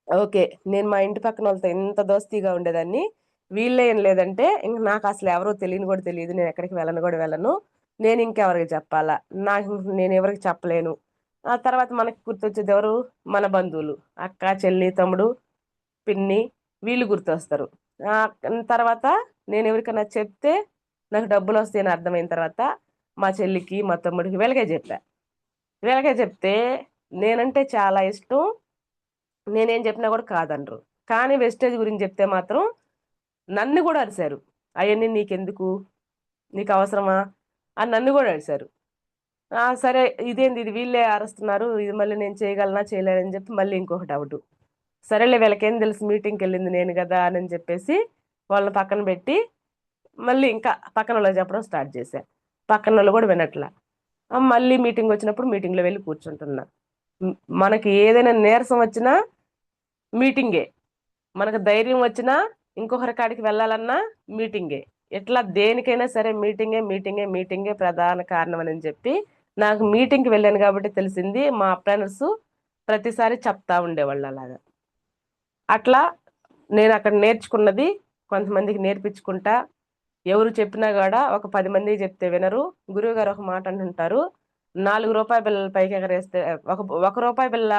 ఓకే, నేను మా ఇంటి పక్కన వాళ్ళతో ఎంత దోస్తీగా ఉండేదాన్ని, వీళ్ళే ఏం లేదంటే ఇంక నాకు అసలు ఎవరో తెలియని కూడా తెలియదు, నేను ఎక్కడికి వెళ్ళను కూడా వెళ్ళను, నేను ఇంకెవరికి చెప్పాలా, నాకు నేను ఎవరికి చెప్పలేను. ఆ తర్వాత మనకి గుర్తొచ్చేది ఎవరు? మన బంధువులు, అక్క, చెల్లి, తమ్ముడు, పిన్ని, వీళ్ళు గుర్తొస్తారు. ఆ తర్వాత నేను ఎవరికైనా చెప్తే నాకు డబ్బులు వస్తాయని అర్థమైన తర్వాత మా చెల్లికి, మా తమ్ముడికి వీళ్ళకే చెప్తే నేనంటే చాలా ఇష్టం. నేనేం చెప్పినా కూడా కాదనరు. కానీ వెస్టేజ్ గురించి చెప్తే మాత్రం నన్ను కూడా అరిశారు. అవన్నీ నీకెందుకు, నీకు అవసరమా అని నన్ను కూడా అరిశారు. సరే ఇదేంది, ఇది వీళ్ళే అరుస్తున్నారు, ఇది మళ్ళీ నేను చేయగలనా చేయలేనని చెప్పి మళ్ళీ ఇంకొక డౌట్. సరేలే వీళ్ళకేం తెలుసు, మీటింగ్కి వెళ్ళింది నేను కదా అని చెప్పేసి వాళ్ళని పక్కన పెట్టి మళ్ళీ ఇంకా పక్కన వాళ్ళకి చెప్పడం స్టార్ట్ చేశా. పక్కన వాళ్ళు కూడా వినట్లా. మళ్ళీ మీటింగ్ వచ్చినప్పుడు మీటింగ్లో వెళ్ళి కూర్చుంటున్నా. మనకి ఏదైనా నీరసం వచ్చినా మీటింగే, మనకు ధైర్యం వచ్చినా ఇంకొకరి కాడికి వెళ్ళాలన్నా మీటింగే. ఎట్లా దేనికైనా సరే మీటింగే ప్రధాన కారణం అని చెప్పి నాకు మీటింగ్కి వెళ్ళాను కాబట్టి తెలిసింది. మా అప్లైనర్స్ ప్రతిసారి చెప్తా ఉండేవాళ్ళు అలాగా. అట్లా నేను అక్కడ నేర్చుకున్నది కొంతమందికి నేర్పించుకుంటా. ఎవరు చెప్పినా కూడా ఒక 10 మందికి చెప్తే వినరు. గురువు గారు ఒక మాట అంటుంటారు, 4 రూపాయి బిళ్ళలు పైకి ఎగరేస్తే ఒక రూపాయి బిళ్ళ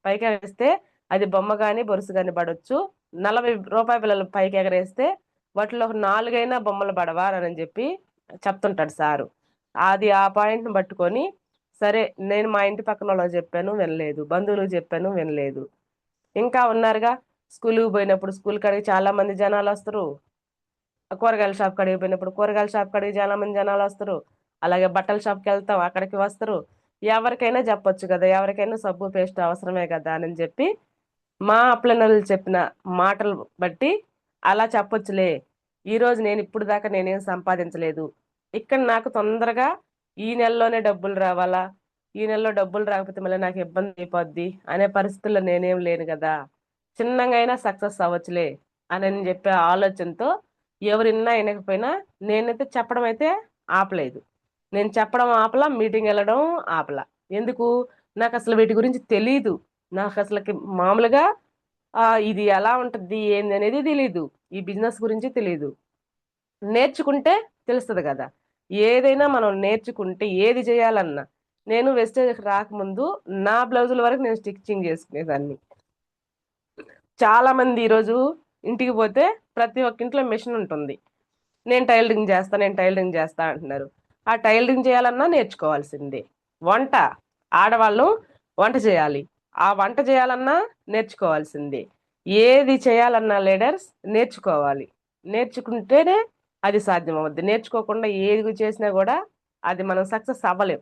పైకి ఎగరేస్తే అది బొమ్మ గాని బొరుసు గాని పడవచ్చు. 40 రూపాయి బిళ్ళలు పైకి ఎగరేస్తే వాటిలో ఒక 4 బొమ్మలు పడవా అని చెప్పి చెప్తుంటాడు సారు. అది ఆ పాయింట్ని పట్టుకొని సరే నేను మా ఇంటి పక్కన వాళ్ళకి చెప్పాను వినలేదు, బంధువులకు చెప్పాను వినలేదు. ఇంకా ఉన్నారుగా, స్కూల్కి పోయినప్పుడు స్కూల్ కాడికి చాలా మంది జనాలు వస్తారు. కూరగాయల షాప్ కాడికి పోయినప్పుడు కూరగాయల షాప్ కాడికి చాలా మంది జనాలు వస్తారు. అలాగే బట్టల షాప్కి వెళ్తాం, అక్కడికి వస్తారు. ఎవరికైనా చెప్పొచ్చు కదా, ఎవరికైనా సబ్బు పేస్ట్ అవసరమే కదా అని చెప్పి మా అప్లైనర్లు చెప్పిన మాటలు బట్టి అలా చెప్పొచ్చులే. ఈరోజు నేను ఇప్పుడు దాకా నేనేం సంపాదించలేదు, ఇక్కడ నాకు తొందరగా ఈ నెలలోనే డబ్బులు రావాలా, ఈ నెలలో డబ్బులు రాకపోతే మళ్ళీ నాకు ఇబ్బంది అయిపోద్ది అనే పరిస్థితుల్లో నేనేం లేను కదా, చిన్నగా అయినా సక్సెస్ అవ్వచ్చులే అని చెప్పే ఆలోచనతో ఎవరిన్నా వినకపోయినా నేనైతే చెప్పడం అయితే ఆపలేదు. నేను చెప్పడం ఆపలా, మీటింగ్ వెళ్ళడం ఆపలా. ఎందుకు? నాకు అసలు వీటి గురించి తెలీదు. నాకు అసలుకి మామూలుగా ఇది ఎలా ఉంటుంది ఏంది అనేది తెలీదు. ఈ బిజినెస్ గురించి తెలీదు. నేర్చుకుంటే తెలుస్తుంది కదా. ఏదైనా మనం నేర్చుకుంటే ఏది చేయాలన్నా, నేను వెస్టేజ్కి రాకముందు నా బ్లౌజుల వరకు నేను స్టిచ్చింగ్ చేసుకునేదాన్ని. చాలా మంది ఈరోజు ఇంటికి పోతే ప్రతి ఒక్క ఇంట్లో మెషిన్ ఉంటుంది. నేను టైలరింగ్ చేస్తా అంటున్నారు. ఆ టైలరింగ్ చేయాలన్నా నేర్చుకోవాల్సిందే. వంట, ఆడవాళ్ళు వంట చేయాలి, ఆ వంట చేయాలన్నా నేర్చుకోవాల్సిందే. ఏది చేయాలన్నా లీడర్స్ నేర్చుకోవాలి. నేర్చుకుంటేనే అది సాధ్యం అవుద్ది. నేర్చుకోకుండా ఏది చేసినా కూడా అది మనం సక్సెస్ అవ్వలేం.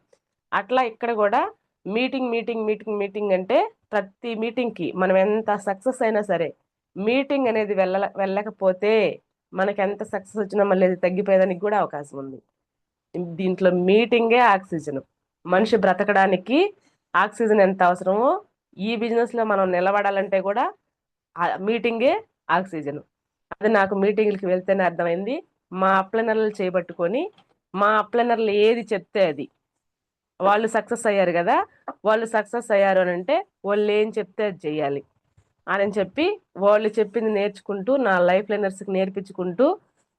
అట్లా ఇక్కడ కూడా మీటింగ్ అంటే ప్రతి మీటింగ్కి మనం ఎంత సక్సెస్ అయినా సరే మీటింగ్ అనేది వెళ్ళకపోతే మనకి ఎంత సక్సెస్ వచ్చినా మళ్ళీ అది తగ్గిపోయేదానికి కూడా అవకాశం ఉంది. దీంట్లో మీటింగే ఆక్సిజన్. మనిషి బ్రతకడానికి ఆక్సిజన్ ఎంత అవసరమో ఈ బిజినెస్ లో మనం నిలబడాలంటే కూడా ఆ మీటింగే ఆక్సిజన్. అది నాకు మీటింగ్లకి వెళ్తేనే అర్థమైంది. మా అప్లైనర్లు చేయబట్టుకొని మా అప్లైనర్లు ఏది చెప్తే అది, వాళ్ళు సక్సెస్ అయ్యారు కదా, వాళ్ళు సక్సెస్ అయ్యారు అని అంటే వాళ్ళు ఏం చెప్తే అది చెయ్యాలి అని చెప్పి వాళ్ళు చెప్పింది నేర్చుకుంటూ నా లైఫ్ లైనర్స్కి నేర్పించుకుంటూ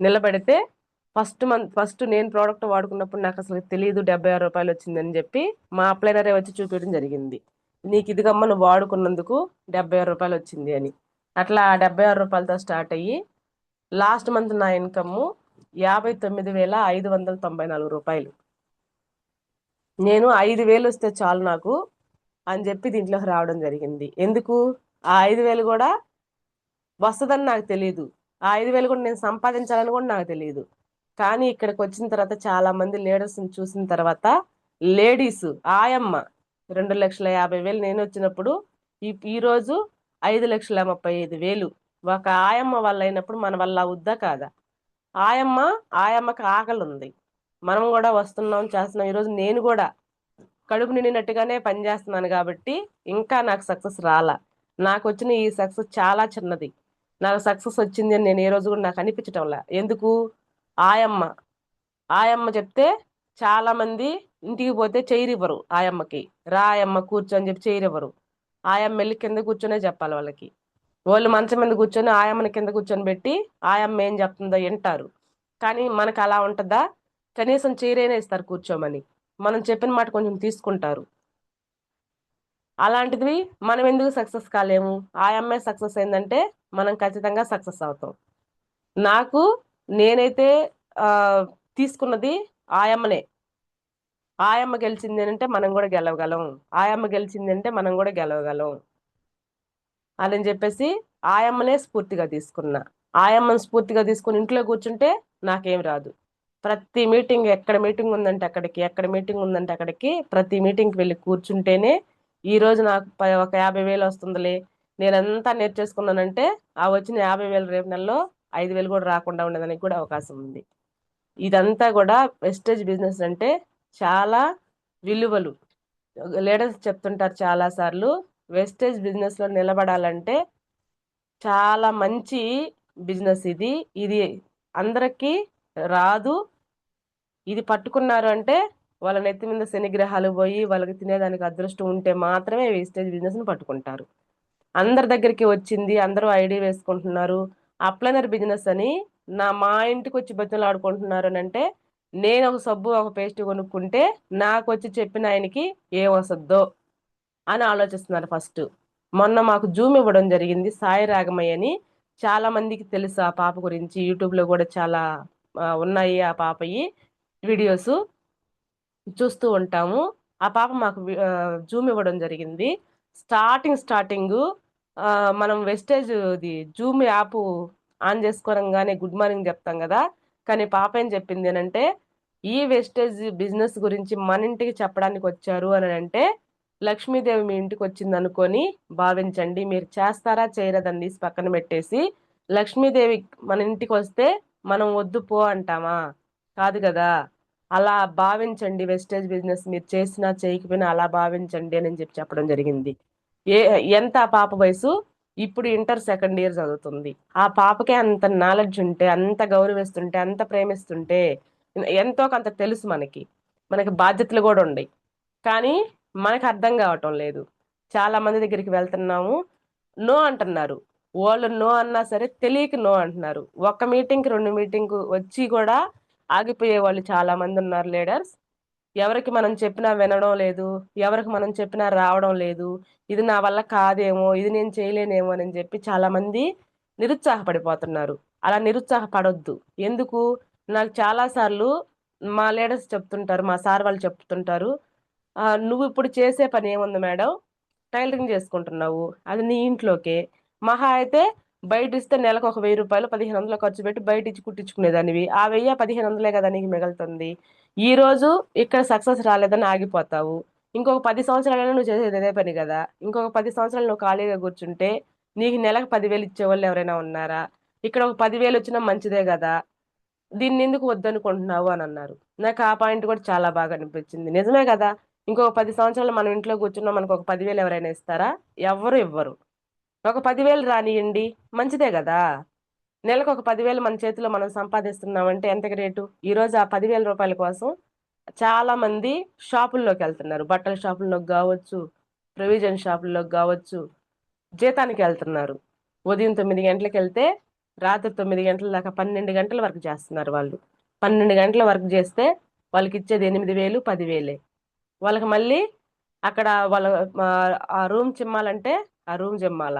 నిలబెడితే ఫస్ట్ నేను ప్రోడక్ట్ వాడుకున్నప్పుడు నాకు అసలు తెలియదు 76 రూపాయలు వచ్చిందని చెప్పి మా అప్లైనరే వచ్చి చూపించడం జరిగింది. నీకు ఇదిగమ్మ నువ్వు వాడుకున్నందుకు 76 రూపాయలు వచ్చింది అని. అట్లా 76 రూపాయలతో స్టార్ట్ అయ్యి లాస్ట్ మంత్ నా ఇన్కమ్ 59,594 రూపాయలు. నేను 5,000 వస్తే చాలు నాకు అని చెప్పి దీంట్లోకి రావడం జరిగింది. ఎందుకు? ఆ 5,000 కూడా వస్తుందని నాకు తెలియదు. ఆ 5,000 కూడా నేను సంపాదించాలని కూడా నాకు తెలియదు. కానీ ఇక్కడికి వచ్చిన తర్వాత చాలా మంది లీడర్స్ని చూసిన తర్వాత లేడీస్ ఆయమ్మ 2,50,000 నేను వచ్చినప్పుడు ఈ రోజు 5,35,000 ఒక ఆయమ్మ వల్ల అయినప్పుడు మన వల్ల అవుద్దా కాదా? ఆయమ్మ ఆయమ్మకి ఆకలి ఉంది, మనం కూడా వస్తున్నాం చేస్తున్నాం. ఈరోజు నేను కూడా కడుపు నిండినట్టుగానే పనిచేస్తున్నాను కాబట్టి ఇంకా నాకు సక్సెస్ రాలా. నాకు వచ్చిన ఈ సక్సెస్ చాలా చిన్నది. నాకు సక్సెస్ వచ్చింది అని నేను ఏ రోజు కూడా నాకు అనిపించటంలా. ఎందుకు? ఆయమ్మ ఆయమ్మ చెప్తే చాలా మంది ఇంటికి పోతే చేయరివ్వరు ఆయమ్మకి. రా ఆయమ్మ కూర్చో అని చెప్పి చేయరివ్వరు. ఆయమ్మ వెళ్ళి కింద కూర్చొనే చెప్పాలి వాళ్ళకి. వాళ్ళు మంచం మీద కూర్చొని ఆయమ్మని కింద కూర్చొని పెట్టి ఆయమ్మ ఏం చెప్తుందో వింటారు. కానీ మనకు అలా ఉంటుందా? కనీసం చైరైనా ఇస్తారు కూర్చోమని, మనం చెప్పిన మాట కొంచెం తీసుకుంటారు. అలాంటిది మనం ఎందుకు సక్సెస్ కాలేము? ఆయమ్మే సక్సెస్ అయిందంటే మనం ఖచ్చితంగా సక్సెస్ అవుతాం. నాకు నేనైతే ఆ తీసుకున్నది ఆయమ్మనే. ఆయమ్మ గెలిచింది అంటే మనం కూడా గెలవగలం, ఆయమ్మ గెలిచింది అంటే మనం కూడా గెలవగలం అని చెప్పేసి ఆయమ్మనే స్ఫూర్తిగా తీసుకున్నా. ఆయమ్మని స్ఫూర్తిగా తీసుకుని ఇంట్లో కూర్చుంటే నాకేం రాదు. ప్రతి మీటింగ్, ఎక్కడ మీటింగ్ ఉందంటే అక్కడికి, ఎక్కడ మీటింగ్ ఉందంటే అక్కడికి, ప్రతి మీటింగ్కి వెళ్ళి కూర్చుంటేనే ఈ రోజు నాకు ఒక 50,000 వస్తుందిలే, నేనంతా నేర్చేసుకున్నానంటే ఆ వచ్చిన 50,000 రేపు నెలలో 5,000 కూడా రాకుండా ఉండడానికి కూడా అవకాశం ఉంది. ఇదంతా కూడా వెస్టేజ్ బిజినెస్ అంటే చాలా విలువలు. లీడర్స్ చెప్తుంటారు చాలా సార్లు, వెస్టేజ్ బిజినెస్ లో నిలబడాలంటే చాలా మంచి బిజినెస్ ఇది. ఇది అందరికీ రాదు. ఇది పట్టుకున్నారు అంటే వాళ్ళ నెత్తి మీద శనిగ్రహాలు పోయి వాళ్ళకి తినేదానికి అదృష్టం ఉంటే మాత్రమే వేస్టేజ్ బిజినెస్ ని పట్టుకుంటారు. అందరి దగ్గరికి వచ్చింది, అందరూ ఐడి వేసుకుంటున్నారు అప్లైనర్ బిజినెస్ అని, మా ఇంటికి వచ్చి బతులు ఆడుకుంటున్నారు అని అంటే నేను ఒక సబ్బు ఒక పేస్ట్ కొనుక్కుంటే నాకు వచ్చి చెప్పిన ఆయనకి ఏం వస్తుందో అని ఆలోచిస్తున్నారు ఫస్ట్. మొన్న మాకు జూమ్ ఇవ్వడం జరిగింది సాయి రాగమయ్య అని. చాలా మందికి తెలుసు ఆ పాప గురించి, యూట్యూబ్ లో కూడా చాలా ఉన్నాయి ఆ పాపయి వీడియోస్ చూస్తూ ఉంటాము. ఆ పాప మాకు జూమ్ ఇవ్వడం జరిగింది. స్టార్టింగ్ ఆ, మనం వెస్టేజ్ ఇది జూమ్ యాప్ ఆన్ చేసుకోరంగానే గుడ్ మార్నింగ్ చెప్తాం కదా. కానీ పాప ఏం చెప్పింది అని అంటే ఈ వెస్టేజ్ బిజినెస్ గురించి మన ఇంటికి చెప్పడానికి వచ్చారు అని అంటే లక్ష్మీదేవి మీ ఇంటికి వచ్చింది అనుకొని భావించండి. మీరు చేస్తారా చేయరా దాన్ని తీసి పక్కన పెట్టేసి, లక్ష్మీదేవి మన ఇంటికి వస్తే మనం వద్దు పో అంటామా? కాదు కదా. అలా భావించండి, వెస్టేజ్ బిజినెస్ మీరు చేసినా చేయకపోయినా అలా భావించండి అని చెప్పి చెప్పడం జరిగింది. ఏ ఎంత ఆ పాప వయసు? ఇప్పుడు ఇంటర్ సెకండ్ ఇయర్ చదువుతుంది. ఆ పాపకే అంత నాలెడ్జ్ ఉంటే, అంత గౌరవిస్తుంటే, అంత ప్రేమిస్తుంటే ఎంతో కొంత తెలుసు మనకి. మనకి బాధ్యతలు కూడా ఉన్నాయి. కానీ మనకు అర్థం కావటం లేదు. చాలా మంది దగ్గరికి వెళ్తున్నాము, నో అంటున్నారు. వాళ్ళు నో అన్నా సరే తెలియక నో అంటున్నారు. ఒక్క మీటింగ్కి 2 మీటింగ్ వచ్చి కూడా ఆగిపోయే వాళ్ళు చాలా మంది ఉన్నారు లీడర్స్. ఎవరికి మనం చెప్పినా వినడం లేదు, ఎవరికి మనం చెప్పినా రావడం లేదు. ఇది నా వల్ల కాదేమో, ఇది నేను చేయలేనేమో అని చెప్పి చాలా మంది నిరుత్సాహపడిపోతున్నారు. అలా నిరుత్సాహపడొద్దు. ఎందుకు? నాకు చాలా సార్లు మా లీడర్స్ చెప్తుంటారు, మా సార్ వాళ్ళు చెప్తుంటారు, నువ్వు ఇప్పుడు చేసే పని ఏముంది మేడం, టైలరింగ్ చేసుకుంటున్నావు, అది నీ ఇంట్లోకే. మహా అయితే బయట ఇస్తే నెలకు ఒక 1,000 రూపాయలు 1,500 ఖర్చు పెట్టి బయట ఇచ్చి కుట్టించుకునేదానివి. ఆ 1,000 1,500 కదా నీకు మిగులుతుంది. ఈ రోజు ఇక్కడ సక్సెస్ రాలేదని ఆగిపోతావు. ఇంకొక 10 సంవత్సరాలైనా నువ్వు చేసేది అదే పని కదా. ఇంకొక 10 సంవత్సరాలు నువ్వు ఖాళీగా కూర్చుంటే నీకు నెలకు 10,000 ఇచ్చేవాళ్ళు ఎవరైనా ఉన్నారా? ఇక్కడ ఒక 10,000 వచ్చినా మంచిదే కదా, దీన్ని ఎందుకు వద్దనుకుంటున్నావు అని అన్నారు. నాకు ఆ పాయింట్ కూడా చాలా బాగా అనిపించింది. నిజమే కదా. ఇంకొక 10 సంవత్సరాలు మనం ఇంట్లో కూర్చున్నా మనకు ఒక 10,000 ఎవరైనా ఇస్తారా? ఎవ్వరు ఇవ్వరు. ఒక 10,000 రానియండి, మంచిదే కదా. నెలకు ఒక 10,000 మన చేతిలో మనం సంపాదిస్తున్నామంటే ఎంత గ్రేటు. ఈరోజు ఆ 10,000 రూపాయల కోసం చాలా మంది షాపుల్లోకి వెళ్తున్నారు. బట్టల షాపుల్లోకి కావచ్చు, ప్రొవిజన్ షాపుల్లోకి కావచ్చు, జీతానికి వెళ్తున్నారు. ఉదయం 9 గంటలకు వెళ్తే రాత్రి 9 గంటల దాకా 12 గంటల వరకు చేస్తున్నారు వాళ్ళు. 12 గంటల వర్క్ చేస్తే వాళ్ళకి ఇచ్చేది 8,000, 10,000. వాళ్ళకి మళ్ళీ అక్కడ వాళ్ళ ఆ రూమ్ చిమ్మాలంటే ఆ రూమ్ చిమ్మాల,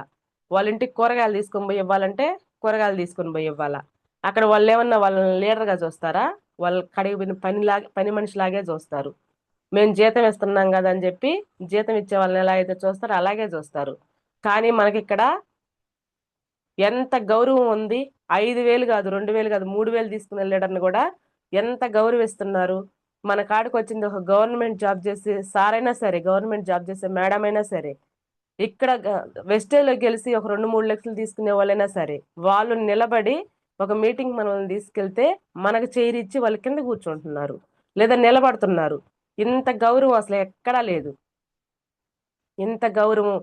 వాళ్ళ ఇంటికి కూరగాయలు తీసుకొని పోయి ఇవ్వాలంటే కూరగాయలు తీసుకొని పోయి ఇవ్వాలా. అక్కడ వాళ్ళు ఏమన్నా వాళ్ళని లీడర్గా చూస్తారా? వాళ్ళ కడిగి పని మనిషిలాగే చూస్తారు. మేము జీతం ఇస్తున్నాం కదా అని చెప్పి జీతం ఇచ్చే వాళ్ళని ఎలా అయితే చూస్తారో అలాగే చూస్తారు. కానీ మనకిక్కడ ఎంత గౌరవం ఉంది. 5,000 కాదు, 2,000 కాదు, 3,000 తీసుకునే లీడర్ని కూడా ఎంత గౌరవిస్తున్నారు. మన కాడికి వచ్చింది ఒక గవర్నమెంట్ జాబ్ చేసే సార్ అయినా సరే, గవర్నమెంట్ జాబ్ చేసే మేడం అయినా సరే, ఇక్కడ వెస్టేజ్లో గెలిచి ఒక 2-3 లక్షలు తీసుకునే వాళ్ళైనా సరే, వాళ్ళు నిలబడి ఒక మీటింగ్ మనల్ని తీసుకెళ్తే మనకు చైర్ ఇచ్చి వాళ్ళ కింద కూర్చుంటున్నారు, లేదా నిలబడుతున్నారు. ఇంత గౌరవం అసలు ఎక్కడా లేదు. ఇంత గౌరవం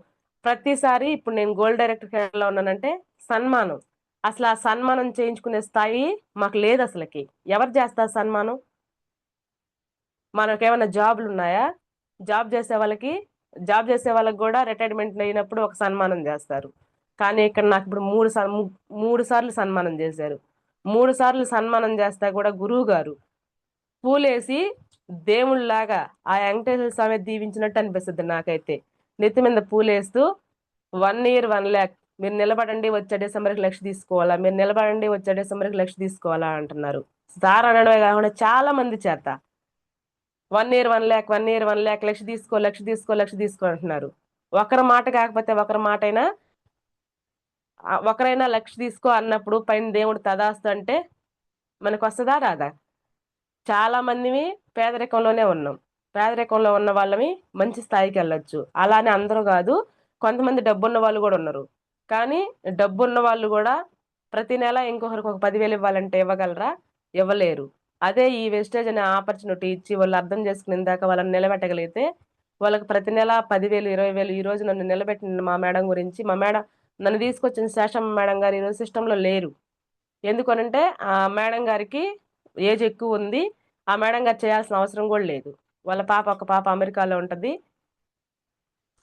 ప్రతిసారి ఇప్పుడు నేను గోల్డ్ డైరెక్టర్ ఎలా ఉన్నానంటే సన్మానం. అసలు ఆ సన్మానం చేయించుకునే స్థాయి మాకు లేదు అసలుకి. ఎవరు చేస్తారు సన్మానం? మనకేమైనా జాబులు ఉన్నాయా? జాబ్ చేసే వాళ్ళకి జాబ్ చేసే వాళ్ళకి కూడా రిటైర్మెంట్ అయినప్పుడు ఒక సన్మానం చేస్తారు. కానీ ఇక్కడ నాకు ఇప్పుడు 3 సార్లు సన్మానం చేశారు. 3 సార్లు సన్మానం చేస్తా కూడా గురువు గారు పూలేసి దేవుళ్ళలాగా ఆ వెంకటేశ్వర స్వామి దీవించినట్టు అనిపిస్తుంది నాకైతే. నెత్తి మీద పూలేస్తూ 1 ఇయర్ 1 lakh, మీరు నిలబడండి వచ్చే డిసెంబర్కి 1,00,000 తీసుకోవాలా, మీరు నిలబడండి వచ్చే డిసెంబర్కి 1,00,000 తీసుకోవాలా అంటున్నారు. సార్ అనడమే కాకుండా చాలా మంది చేత 1 ఇయర్ 1 lakh, 1 ఇయర్ 1 lakh, 1,00,000 తీసుకో, 1,00,000 తీసుకో, 1,00,000 తీసుకో అంటున్నారు. ఒకరి మాట కాకపోతే ఒకరి మాట అయినా, ఒకరైనా 1,00,000 తీసుకో అన్నప్పుడు పైన దేవుడు తదాస్తు అంటే మనకు వస్తుందా రాదా? చాలా మందివి పేదరికంలోనే ఉన్నాం. పేదరికంలో ఉన్న వాళ్ళమి మంచి స్థాయికి వెళ్ళొచ్చు. అలానే అందరూ కాదు, కొంతమంది డబ్బున్న వాళ్ళు కూడా ఉన్నారు. కానీ డబ్బున్న వాళ్ళు కూడా ప్రతి నెల ఇంకొకరికి ఒక 10,000 ఇవ్వాలంటే ఇవ్వగలరా? ఇవ్వలేరు. అదే ఈ వెస్టేజ్ అనే ఆపర్చునిటీ ఇచ్చి వాళ్ళు అర్థం చేసుకుని దాకా వాళ్ళని నిలబెట్టగలిగితే వాళ్ళకి ప్రతి నెల 10,000, 20,000. ఈ రోజు నన్ను నిలబెట్టిన మా మేడం గురించి, మా మేడం నన్ను తీసుకొచ్చిన శేషమ్మ మేడం గారు ఈరోజు సిస్టంలో లేరు. ఎందుకనంటే ఆ మేడం గారికి ఏజ్ ఎక్కువ ఉంది. ఆ మేడం గారు చేయాల్సిన అవసరం కూడా లేదు. వాళ్ళ పాప, ఒక పాప అమెరికాలో ఉంటది.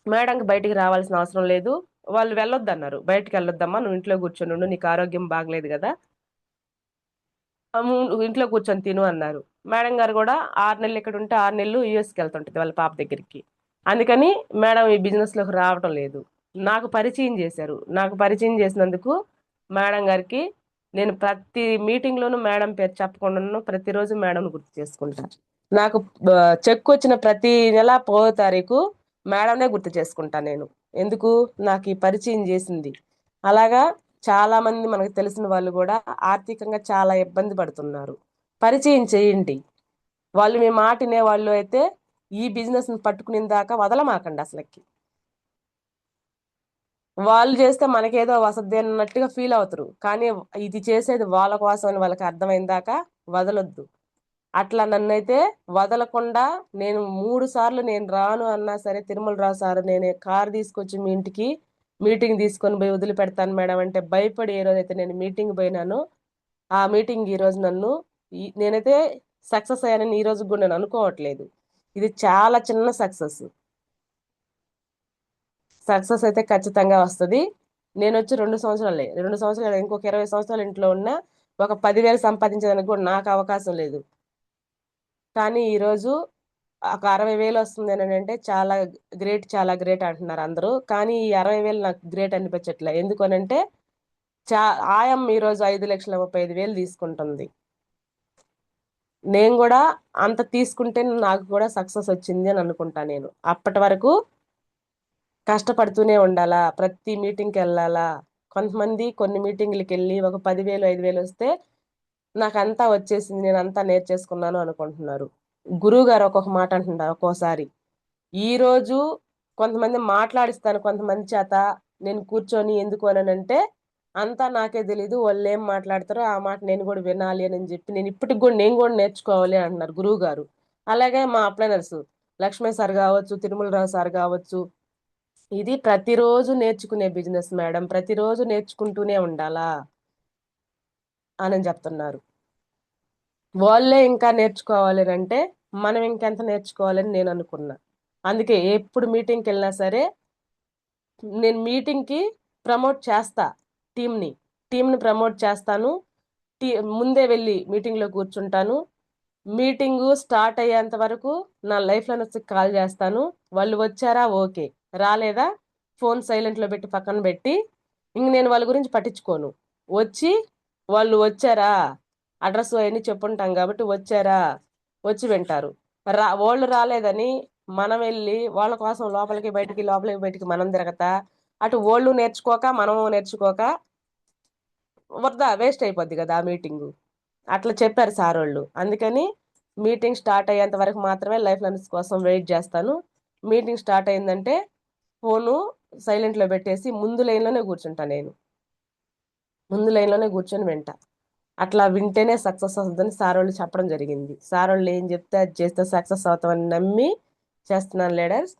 మేడంకి బయటికి రావాల్సిన అవసరం లేదు. వాళ్ళు వెళ్ళొద్దన్నారు. బయటికి వెళ్ళొద్దమ్మా, నువ్వు ఇంట్లో కూర్చొని ఉండు, నీకు ఆరోగ్యం బాగలేదు కదా, నువ్వు ఇంట్లో కూర్చొని తిను అన్నారు. మేడం గారు కూడా 6 నెలలు ఇక్కడ ఉంటే 6 నెలలు యూఎస్కి వెళ్తుంటది వాళ్ళ పాప దగ్గరికి. అందుకని మేడం ఈ బిజినెస్ లోకి రావటం లేదు. నాకు పరిచయం చేశారు. నాకు పరిచయం చేసినందుకు మేడం గారికి నేను ప్రతి మీటింగ్ లోనూ మేడం పేరు చెప్పకుండా ప్రతిరోజు మేడం గుర్తు చేసుకుంటాను. నాకు చెక్ వచ్చిన ప్రతి నెల 1వ తారీఖు మేడంనే గుర్తు చేసుకుంటా నేను. ఎందుకు? నాకు ఈ పరిచయం చేసింది. అలాగా చాలా మంది మనకు తెలిసిన వాళ్ళు కూడా ఆర్థికంగా చాలా ఇబ్బంది పడుతున్నారు. పరిచయం చేయండి. వాళ్ళు మీ మాట వినే వాళ్ళు అయితే ఈ బిజినెస్ ని పట్టుకునే దాకా వదలమాకండి అసలుకి. వాళ్ళు చేస్తే మనకేదో వసతి అన్నట్టుగా ఫీల్ అవుతారు. కానీ ఇది చేసేది వాళ్ళ కోసం అని వాళ్ళకి అర్థమైన దాకా వదలొద్దు. అట్లా నన్నైతే వదలకుండా నేను 3 సార్లు నేను రాను అన్నా సరే, తిరుమల రావు సార్ నేను కారు తీసుకొచ్చి మీ ఇంటికి మీటింగ్ తీసుకొని పోయి వదిలిపెడతాను మేడం అంటే భయపడి ఏ రోజైతే నేను మీటింగ్ పోయినానో ఆ మీటింగ్ ఈ రోజు నన్ను నేనైతే సక్సెస్ అయ్యానని ఈ రోజు కూడా నేను అనుకోవట్లేదు. ఇది చాలా చిన్న సక్సెస్. సక్సెస్ అయితే ఖచ్చితంగా వస్తుంది. నేను వచ్చి 2 సంవత్సరాలే, 2 సంవత్సరాలు ఇంకొక 20 సంవత్సరాలు ఇంట్లో ఉన్నా ఒక 10,000 సంపాదించడానికి కూడా నాకు అవకాశం లేదు. కానీ ఈరోజు ఒక 60,000 వస్తుంది అని అంటే చాలా గ్రేట్, చాలా గ్రేట్ అంటున్నారు అందరూ. కానీ ఈ 60,000 నాకు గ్రేట్ అనిపించట్లే. ఎందుకనంటే చా ఆయమ్మ ఈరోజు 5,35,000 తీసుకుంటుంది. నేను కూడా అంత తీసుకుంటే నాకు కూడా సక్సెస్ వచ్చింది అని అనుకుంటా. నేను అప్పటి వరకు కష్టపడుతూనే ఉండాలా, ప్రతి మీటింగ్కి వెళ్ళాలా. కొంతమంది కొన్ని మీటింగ్లకి వెళ్ళి ఒక 10,000, 5,000 వస్తే నాకంతా వచ్చేసింది, నేను అంతా నేర్చేసుకున్నాను అనుకుంటున్నారు. గురువు గారు ఒక్కొక్క మాట అంటున్నారు ఒక్కోసారి. ఈ రోజు కొంతమంది మాట్లాడిస్తాను కొంతమంది చేత, నేను కూర్చొని ఎందుకు అనంటే అంతా నాకే తెలీదు, వాళ్ళు ఏం మాట్లాడతారో ఆ మాట నేను కూడా వినాలి అని చెప్పి నేను ఇప్పటికి కూడా నేను కూడా నేర్చుకోవాలి అంటున్నారు గురువు గారు. అలాగే మా అప్లైనర్స్ లక్ష్మీ సార్ కావచ్చు, తిరుమలరావు సార్ కావచ్చు. ఇది ప్రతిరోజు నేర్చుకునే బిజినెస్ మేడం, ప్రతిరోజు నేర్చుకుంటూనే ఉండాలా అని చెప్తున్నారు. వాళ్ళే ఇంకా నేర్చుకోవాలి అంటే మనం ఇంకెంత నేర్చుకోవాలని నేను అనుకున్నా. అందుకే ఎప్పుడు మీటింగ్కి వెళ్ళినా సరే నేను మీటింగ్కి ప్రమోట్ చేస్తా. టీంని టీంని ప్రమోట్ చేస్తాను. టీ ముందే వెళ్ళి మీటింగ్లో కూర్చుంటాను. మీటింగు స్టార్ట్ అయ్యేంత వరకు నా లైఫ్ లైన్ వచ్చి కాల్ చేస్తాను. వాళ్ళు వచ్చారా ఓకే, రాలేదా ఫోన్ సైలెంట్లో పెట్టి పక్కన పెట్టి ఇంక నేను వాళ్ళ గురించి పట్టించుకోను. వచ్చి వాళ్ళు వచ్చారా, అడ్రస్ అవన్నీ చెప్పుంటాం కాబట్టి వచ్చారా, వచ్చి వింటారు. వాళ్ళు రాలేదని మనం వెళ్ళి వాళ్ళ కోసం లోపలికి బయటికి లోపలికి బయటికి మనం తిరగతా అటు వాళ్ళు నేర్చుకోక మనము నేర్చుకోక వృధా వేస్ట్ అయిపోద్ది కదా ఆ మీటింగు. అట్లా చెప్పారు సార్ వాళ్ళు. అందుకని మీటింగ్ స్టార్ట్ అయ్యేంత వరకు మాత్రమే లైఫ్ లైన్స్ కోసం వెయిట్ చేస్తాను. మీటింగ్ స్టార్ట్ అయిందంటే ఫోను సైలెంట్లో పెట్టేసి ముందు లైన్లోనే కూర్చుంటా. నేను ముందు లైన్లోనే కూర్చొని వింటా. అట్లా వింటేనే సక్సెస్ అవుతుందని సార్ వాళ్ళు చెప్పడం జరిగింది. సార్ వాళ్ళు ఏం చెప్తే అది చేస్తే సక్సెస్ అవుతామని నమ్మి చేస్తున్నాను లీడర్స్.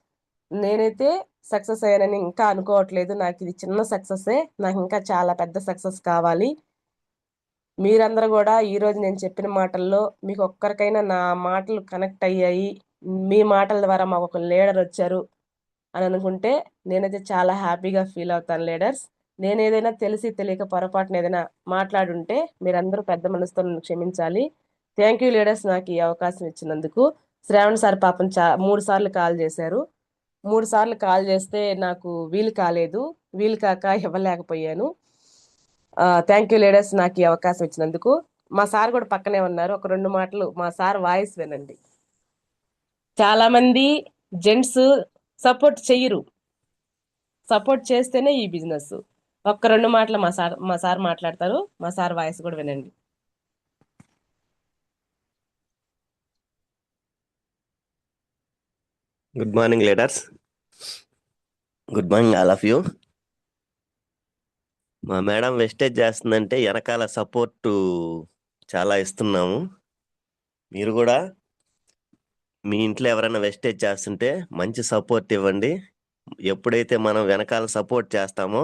నేనైతే సక్సెస్ అయ్యానని ఇంకా అనుకోవట్లేదు. నాకు ఇది చిన్న సక్సెస్సే, నాకు ఇంకా చాలా పెద్ద సక్సెస్ కావాలి. మీరందరూ కూడా ఈరోజు నేను చెప్పిన మాటల్లో మీకు ఒక్కరికైనా నా మాటలు కనెక్ట్ అయ్యాయి, మీ మాటల ద్వారా మాకు ఒక లీడర్ వచ్చారు అని అనుకుంటే నేనైతే చాలా హ్యాపీగా ఫీల్ అవుతాను లీడర్స్. నేను ఏదైనా తెలిసి తెలియక పొరపాటున ఏదైనా మాట్లాడుంటే మీరందరూ పెద్ద మనసుతో నన్ను క్షమించాలి. థ్యాంక్ యూ లీడర్స్, నాకు ఈ అవకాశం ఇచ్చినందుకు. శ్రావణ్ సార్ పాపం 3 సార్లు కాల్ చేశారు. 3 సార్లు కాల్ చేస్తే నాకు వీలు కాలేదు, వీలు కాక ఇవ్వలేకపోయాను. థ్యాంక్ యూ లీడర్స్, నాకు ఈ అవకాశం ఇచ్చినందుకు. మా సార్ కూడా పక్కనే ఉన్నారు, ఒక 2 మాటలు మా సార్ వాయిస్ వినండి. చాలా మంది జెంట్స్ సపోర్ట్ చెయ్యరు, సపోర్ట్ చేస్తేనే ఈ బిజినెస్. ఒక్క 2 మాటలు మా సార్ మాట్లాడతారు. మా సార్ వాయిస్ కూడా వినండి. Good morning leaders. Good morning all of you. మా మేడం వెస్టేజ్ చేస్తుందంటే వెనకాల సపోర్టు చాలా ఇస్తున్నాము. మీరు కూడా మీ ఇంట్లో ఎవరైనా వెస్టేజ్ చేస్తుంటే మంచి సపోర్ట్ ఇవ్వండి. ఎప్పుడైతే మనం వెనకాల సపోర్ట్ చేస్తామో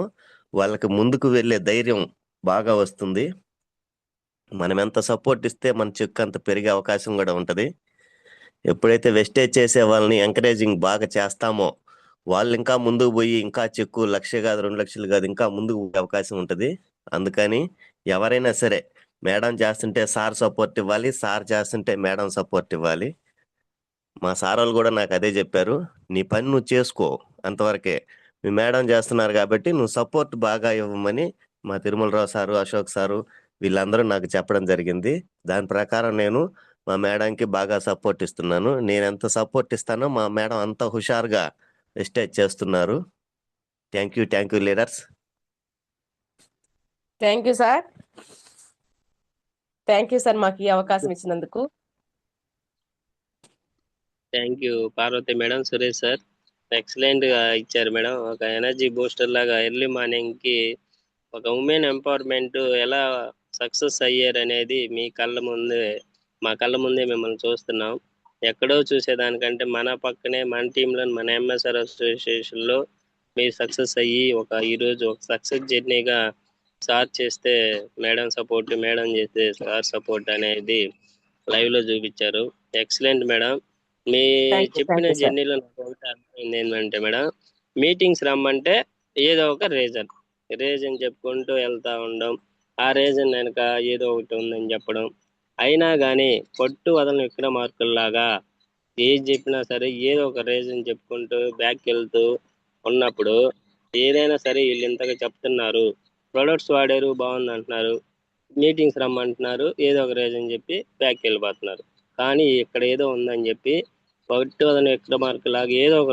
వాళ్ళకి ముందుకు వెళ్ళే ధైర్యం బాగా వస్తుంది. మనం ఎంత సపోర్ట్ ఇస్తే మన చెక్కు అంత పెరిగే అవకాశం కూడా ఉంటుంది. ఎప్పుడైతే వెస్టేజ్ చేసే వాళ్ళని ఎంకరేజింగ్ బాగా చేస్తామో వాళ్ళు ఇంకా ముందుకు పోయి ఇంకా చెక్కు 1,00,000 కాదు 2,00,000 కాదు ఇంకా ముందుకు పోయే అవకాశం ఉంటుంది. అందుకని ఎవరైనా సరే మేడం చేస్తుంటే సార్ సపోర్ట్ ఇవ్వాలి, సార్ చేస్తుంటే మేడం సపోర్ట్ ఇవ్వాలి. మా సార్ వాళ్ళు కూడా నాకు అదే చెప్పారు, నీ పని నువ్వు చేసుకో అంతవరకే, మీ మేడం చేస్తున్నారు కాబట్టి నువ్వు సపోర్ట్ బాగా ఇవ్వమని మా తిరుమలరావు సారు, అశోక్ సారు వీళ్ళందరూ నాకు చెప్పడం జరిగింది. దాని ప్రకారం నేను మా మేడంకి బాగా సపోర్ట్ ఇస్తున్నాను. నేను ఎంత సపోర్ట్ ఇస్తానో మా మేడం అంత హుషారుగా ఎస్టేజ్ చేస్తున్నారు. Thank you leaders. Thank you sir, thank you sir మాకు ఈ అవకాశం ఇచ్చినందుకు. Thank you Parvathi madam, Suresh sir excellent గా ఇచ్చారు మేడం. ఒక ఎనర్జీ బూస్టర్ లాగా ఎర్లీ మార్నింగ్ కి ఒక ఉమెన్ ఎంపవర్మెంట్ ఎలా సక్సెస్ అయ్యారు అనేది మీ కళ్ళ ముందే, మా కళ్ళ ముందే మిమ్మల్ని చూస్తున్నాం. ఎక్కడో చూసేదానికంటే మన పక్కనే మన టీంలో మన ఎంఎస్ఆర్ అసోసియేషన్ లో మీరు సక్సెస్ అయ్యి ఈరోజు ఒక సక్సెస్ జర్నీగా సార్ చేస్తే మేడం సపోర్ట్, మేడం చేస్తే సార్ సపోర్ట్ అనేది లైవ్ లో చూపించారు. Excellent madam. మీ థ్యాంక్ చెప్పిన యూ సార్. జర్నీలో నాకు ఒకటి అర్థమైంది ఏంటంటే మేడం, మీటింగ్స్ రమ్మంటే ఏదో ఒక రీజన్ చెప్పుకుంటూ వెళ్తా ఉండం, ఆ రీజన్ వెనక ఏదో ఒకటి ఉందని చెప్పడం, అయినా కానీ పట్టు వదలని విక్రమార్కుల్లాగా ఏది చెప్పినా సరే ఏదో ఒక రీజన్ చెప్పుకుంటూ బ్యాక్ వెళ్తూ ఉన్నప్పుడు ఏదైనా సరే వీళ్ళు ఇంతగా చెప్తున్నారు, ప్రొడక్ట్స్ వాడారు బాగుంది అంటున్నారు, మీటింగ్స్ రమ్మంటున్నారు, ఏదో ఒక రీజన్ చెప్పి బ్యాక్ వెళ్ళిపోతున్నారు. కానీ ఇక్కడ ఏదో ఉందని చెప్పి పట్టు వదలని విక్రమార్కులాగా ఏదో ఒక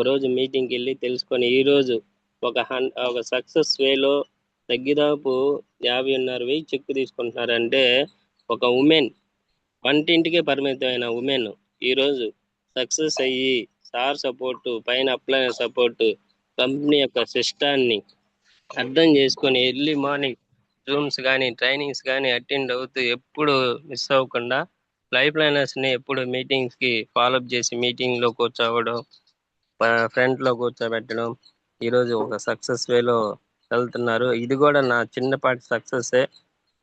రోజు మీటింగ్కి వెళ్ళి తెలుసుకొని ఈ రోజు ఒక సక్సెస్ వేలో తగ్గిదాపు 50,500 చెక్ తీసుకుంటున్నారంటే ఒక ఉమెన్, వంటింటికే పరిమితమైన ఉమెన్ ఈరోజు సక్సెస్ అయ్యి సార్ సపోర్టు, పైన అప్లైన్ సపోర్టు, కంపెనీ యొక్క సిస్టాన్ని అర్థం చేసుకొని ఎర్లీ మార్నింగ్ జూమ్స్ కానీ ట్రైనింగ్స్ కానీ అటెండ్ అవుతూ ఎప్పుడు మిస్ అవ్వకుండా లైఫ్ లైనర్స్ ని ఎప్పుడు మీటింగ్స్ కి ఫాలోఅప్ చేసి మీటింగ్ లో కూర్చోవడం, ఫ్రంట్ లో కూర్చోబెట్టడం, ఈరోజు ఒక సక్సెస్ వేలో వెళ్తున్నారు. ఇది కూడా నా చిన్నపాటి సక్సెస్.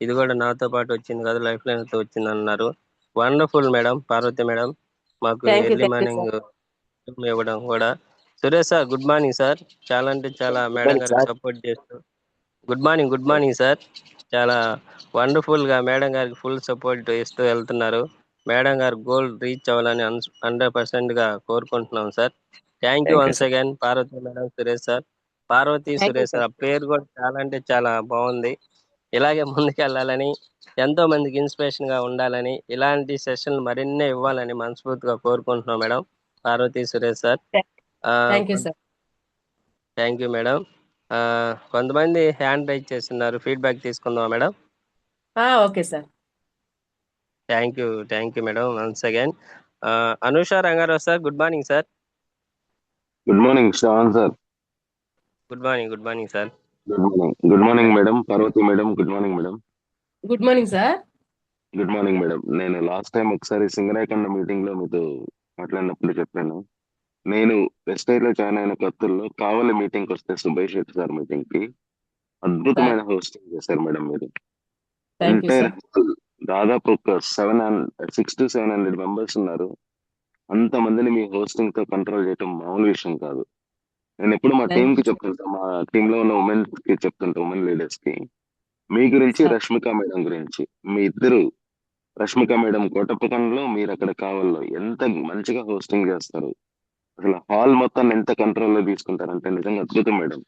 ఇది కూడా నాతో పాటు వచ్చింది కాదు, లైఫ్ లైన్ తో వచ్చింది అన్నారు. వండర్ఫుల్ మేడం, పార్వతి మేడం, మాకు early thank you morning sir. ఇవ్వడం కూడా. Suresh sir, good morning sir. చాలా అంటే చాలా మేడం చెప్పండి గారికి సార్. సపోర్ట్ చేస్తూ. Good morning sir. చాలా వండర్ఫుల్ గా మేడం గారికి ఫుల్ సపోర్ట్ ఇస్తూ వెళ్తున్నారు. మేడం గారు గోల్ రీచ్ అవ్వాలని 100% గా కోరుకుంటున్నాం సార్. Thank you thank you once sir. Again Parvathi madam, Suresh sir. Parvathi thank you Suresh sir, sir. ఆ పేరు కూడా చాలా అంటే చాలా బాగుంది. ఇలాగే ముందుకెళ్ళాలని, ఎంతో మందికి ఇన్స్పిరేషన్ గా ఉండాలని, ఇలాంటి సెషన్లు మరిన్ని ఇవ్వాలని మనస్ఫూర్తిగా కోరుకుంటున్నాం madam, Parvathi Suresh sir. Thank you sir. Thank you madam. ఆ, కొంతమంది హ్యాండ్ రైజ్ చేస్తున్నారు, ఫీడ్బ్యాక్ తీసుకుందాం madam. Okay sir. Thank you madam once again. Anusha Rangarao sir, good morning sir. Good morning Shravan sir. Good morning sir. Good morning madam. Parvathi madam, good morning madam. Good morning sir. Good morning madam. నేను last time ఒకసారి Singarayakonda meeting లో మీతో మాట్లాడినప్పుడు చెప్పాను. నేను వెస్టైర్ లో join అయిన కొత్తల్లో కావలి మీటింగ్ వస్తే సుబ్బయ్య శెట్టి సార్ మీటింగ్ కి సార్ అద్భుతమైన హోస్టింగ్ చేశారు మేడం మీరు. Thank you entire sir. దాదాపు ఒక 600 to 700 మెంబర్స్ ఉన్నారు. అంతమందిని మీ హోస్టింగ్ తో కంట్రోల్ చేయటం మామూలు విషయం కాదు. నేను ఎప్పుడు మా టీం థ్యాంక్ కి యూ చెప్తుంటా, మా టీమ్ లో ఉన్న ఉమెన్స్ కి చెప్తుంటా, ఉమెన్ లీడర్స్ కి, మీ గురించి సార్. రష్మిక మేడం గురించి. మీ ఇద్దరు, రష్మిక మేడం కోటప్పకొండలో, మీరు అక్కడ కావల్లో ఎంత మంచిగా హోస్టింగ్ చేస్తారు. అసలు హాల్ మొత్తాన్ని ఎంత కంట్రోల్లో తీసుకుంటారంటే నిజంగా అద్భుతం మేడం.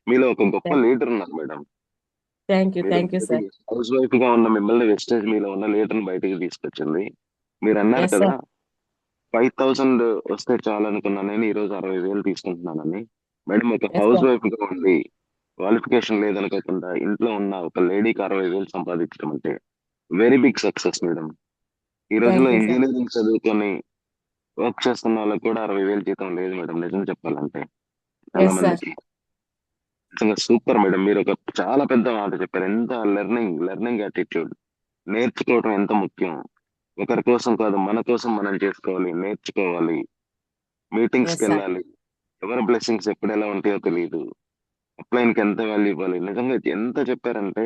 మీలో ఒక గొప్ప లీడర్ ఉన్నారు మేడం. మీరు థ్యాంక్ యూ బయటికి సార్. హౌస్ వైఫ్ గా ఉన్న మిమ్మల్ని వెస్టేజ్ మీలో ఉన్న లీడర్ని బయటికి తీసుకొచ్చింది. మీరు అన్నారు ఎస్ కదా, సార్. 5,000 వస్తే చాలు అనుకున్నాను నేను, ఈ రోజు 60,000 తీసుకుంటున్నానని. మేడం ఒక ఎస్ హౌస్ సార్. వైఫ్ గా ఉండి క్వాలిఫికేషన్ లేదనుకోకుండా ఇంట్లో ఉన్న ఒక లేడీకి 60,000 సంపాదించడం అంటే వెరీ బిగ్ సక్సెస్ మేడం. ఈ రోజుల్లో థ్యాంక్ యూ సార్. ఇంజనీరింగ్ చదువుకొని వర్క్ చేస్తున్న వాళ్ళకి కూడా 60,000 జీతం లేదు మేడం, నిజం చెప్పాలంటే చాలా ఎస్ సార్. మందికి. నిజంగా సూపర్ మేడం. మీరు ఒక చాలా పెద్ద మాట చెప్పారు. ఎంత లెర్నింగ్ యాటిట్యూడ్, నేర్చుకోవడం ఎంత ముఖ్యం. ఒకరి కోసం కాదు, మన కోసం మనం చేసుకోవాలి, నేర్చుకోవాలి, మీటింగ్స్ కి ఎస్ సార్. వెళ్ళాలి. ఎవరి బ్లెస్సింగ్స్ ఎప్పుడు ఎలా ఉంటాయో తెలియదు. అప్లైన్ కి ఎంత వాల్యూ ఇవ్వాలి. నిజంగా ఎంత చెప్పారంటే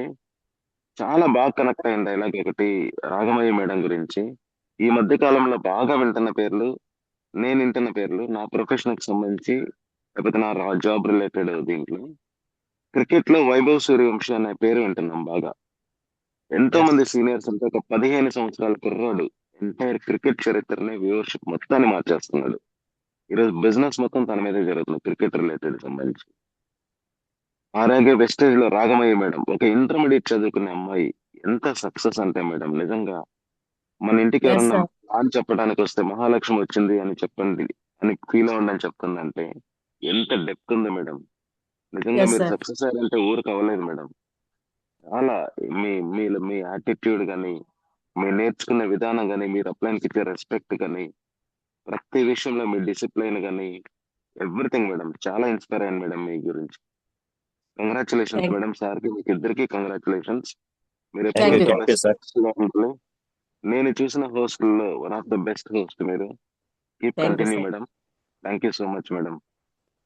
చాలా బాగా కనెక్ట్ అయిన డైలాగ్ ఒకటి రాగమయ్య మేడం గురించి. ఈ మధ్య కాలంలో బాగా వింటున్న పేర్లు, నేను వింటున్న పేర్లు నా ప్రొఫెషన్ కి సంబంధించి, లేకపోతే నా జాబ్ రిలేటెడ్ దీంట్లో, క్రికెట్ లో వైభవ్ సూర్యవంశీ అనే పేరు వింటున్నాం బాగా. ఎంతో ఎస్ మంది సీనియర్స్ అంటే ఒక 15 సంవత్సరాల కుర్రాడు ఎంటైర్ క్రికెట్ చరిత్రని, వ్యూవర్షిప్ మొత్తాన్ని మార్చేస్తున్నాడు. ఈరోజు బిజినెస్ మొత్తం తన మీదే జరుగుతుంది క్రికెట్ రిలేటెడ్ సంబంధించి. అలాగే వెస్టేజ్ లో రాగమయ్య మేడం, ఒక ఇంటర్మీడియట్ చదువుకునే అమ్మాయి ఎంత సక్సెస్ అంటే మేడం నిజంగా. మన ఇంటికి ఎస్ ఎవరన్నా సార్. అని చెప్పడానికి వస్తే మహాలక్ష్మి వచ్చింది అని చెప్పండి అని ఫీల్ అవ్వండి అని చెప్తుందంటే ఎంత డెప్త్ ఉంది మేడం. నిజంగా ఎస్ మీరు సార్. సక్సెస్ అయ్యారంటే ఊరికి అవ్వలేదు మేడం. చాలా మీ యాటిట్యూడ్ కానీ, మీరు నేర్చుకునే విధానం కానీ, మీరు అప్లైన్కి ఇచ్చే రెస్పెక్ట్ కానీ, ప్రతి విషయంలో మీ డిసిప్లైన్ కానీ, ఎవ్రీథింగ్ మేడం. చాలా ఇన్స్పైర్ అయ్యాను మేడం మీ గురించి. Congratulations thank madam. సార్కి మీకు ఇద్దరికి కంగ్రాచులేషన్స్. మీరు ఎప్పుడు థ్యాంక్ యూ. ఒక thank you best sir. Host గా ఉండాలి. నేను చూసిన హోస్టుల్లో one of the best host మీరు. Keep thank you continue sir. Madam. Thank you so much madam.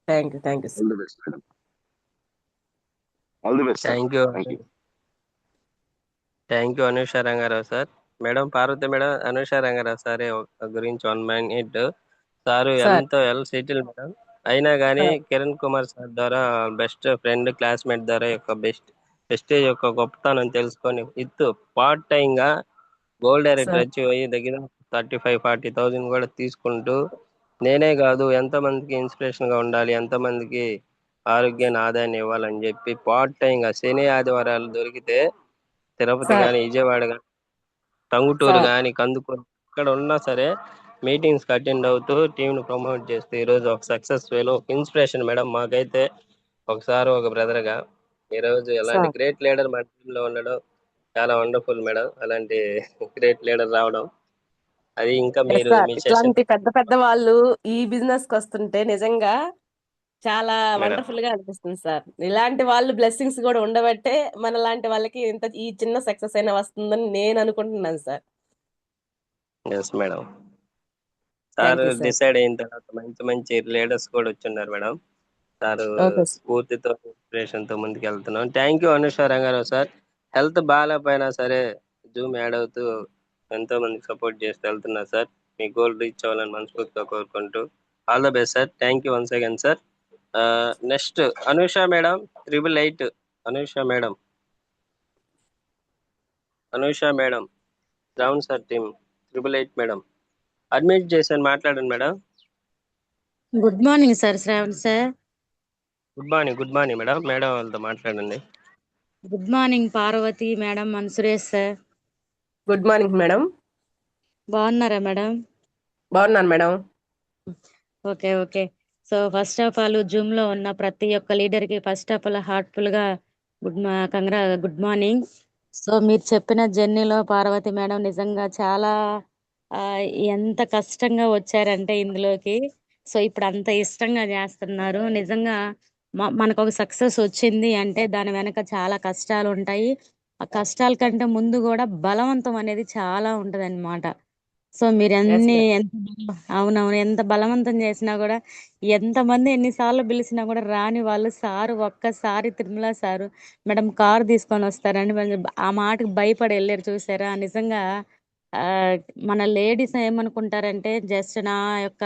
Thank you sir. All the best madam. All the best sir. Thank you thank you. Thank you Anusha Rangarao sir. Madam Parvathi madam, Anusha Rangarao sir గురించి 1 minute. Sir sir. ఎంతో well settle madam. అయినా కానీ sir. Kiran Kumar sir ద్వారా, best friend classmate ద్వారా యొక్క బెస్టేజ్ యొక్క గొప్పతనం తెలుసుకొని విత్ పార్ట్ టైం గా గోల్డ్ డైరెక్టర్ సార్. అచీవ్ అయ్యి దగ్గర 35-40 thousand కూడా తీసుకుంటూ, నేనే కాదు ఎంతమందికి ఇన్స్పిరేషన్ గా ఉండాలి, ఎంతమందికి ఆరోగ్యాన్ని ఆదాయాన్ని ఇవ్వాలని చెప్పి పార్ట్ టైం గా శని ఆదివారాలు దొరికితే తిరుపతి సార్. కానీ, విజయవాడ కానీ, టంగుటూరు సార్. కానీ, కందుకూరు ఎక్కడ ఉన్నా సరే మీటింగ్స్ అటెండ్ అవుతూ టీంను ప్రమోట్ చేస్తూ ఈరోజు ఒక సక్సెస్ వేలో ఇన్స్పిరేషన్ మేడం మాకైతే. ఒకసారి ఒక బ్రదర్ గా ఈరోజు ఎలాంటి సార్. గ్రేట్ లీడర్ మా టీంలో ఉండడం చాలా వండర్ఫుల్ మేడం. అలాంటి గ్రేట్ లీడర్ రావడం, అది ఇంకా ఎస్ మీరు సార్. మీ సెషన్ ఇట్లాంటి పెద్ద పెద్ద వాళ్ళు ఈ బిజినెస్ కి వస్తుంటే నిజంగా చాలా మేడం. వండర్ఫుల్ గా అనిపిస్తుంది సార్. ఇలాంటి వాళ్ళు బ్లెస్సింగ్స్ కూడా ఉండబట్టే మన లాంటి వాళ్ళకి ఇంత ఈ చిన్న సక్సెస్ అయినా వస్తుందని నేను అనుకుంటున్నాను sir. Yes madam. Sir thank you sir. Decide అయిన తర్వాత మంచి మంచి లీడర్స్ కూడా వచ్చున్నారు మేడం. Sir okay sir. స్ఫూర్తితో ఇన్స్పిరేషన్ తో ముందుకు వెళ్తున్నాం. Thank you Anusha Rangarao sir. Health బాగాలేకపోయినా సరే జూమ్ యాడ్ అవుతూ ఎంతో మందికి సపోర్ట్ చేస్తూ వెళ్తున్నారు సార్. మీ గోల్ రీచ్ అవ్వాలని మనస్ఫూర్తిగా కోరుకుంటూ all the best sir. Thank you once again sir. Next Anusha madam 888. Anusha madam, Anusha madam, రావున్ సార్ టీమ్ 888 మేడం అడ్మిట్ చేశాను, మాట్లాడండి మేడం. Good morning sir Shravan sir. Good morning, good morning madam. Madam వాళ్ళతో మాట్లాడండి. Good morning Parvathi madam, Suresh sir. Good morning madam. బాగున్నారా madam? బాగున్నాను madam. Okay okay. So first of all zoom లో ఉన్న ప్రతి ఒక్క లీడర్ కి ఫస్ట్ ఆఫ్ ఆల్ హార్ట్ఫుల్ గా గుడ్ మార్నింగ్. సో మీరు చెప్పిన జర్నీలో పార్వతి మేడం నిజంగా చాలా ఆ, ఎంత కష్టంగా వచ్చారంటే ఇందులోకి. సో ఇప్పుడు అంత ఇష్టంగా చేస్తున్నారు నిజంగా. మనకు ఒక సక్సెస్ వచ్చింది అంటే దాని వెనక చాలా కష్టాలు ఉంటాయి. ఆ కష్టాల కంటే ముందు కూడా బలవంతం అనేది చాలా ఉంటది అనమాట. సో మీరు ఎస్ ఎన్ని మేడం. అవునవును, ఎంత బలవంతం చేసినా కూడా, ఎంతమంది ఎన్నిసార్లు పిలిచినా కూడా రాని వాళ్ళు సారు ఒక్కసారి తిరుమల సారు మేడం కారు తీసుకొని వస్తారండి ఆ మాటకి భయపడి వెళ్ళారు చూసారా. నిజంగా ఆ మన లేడీస్ ఏమనుకుంటారంటే జస్ట్ నా యొక్క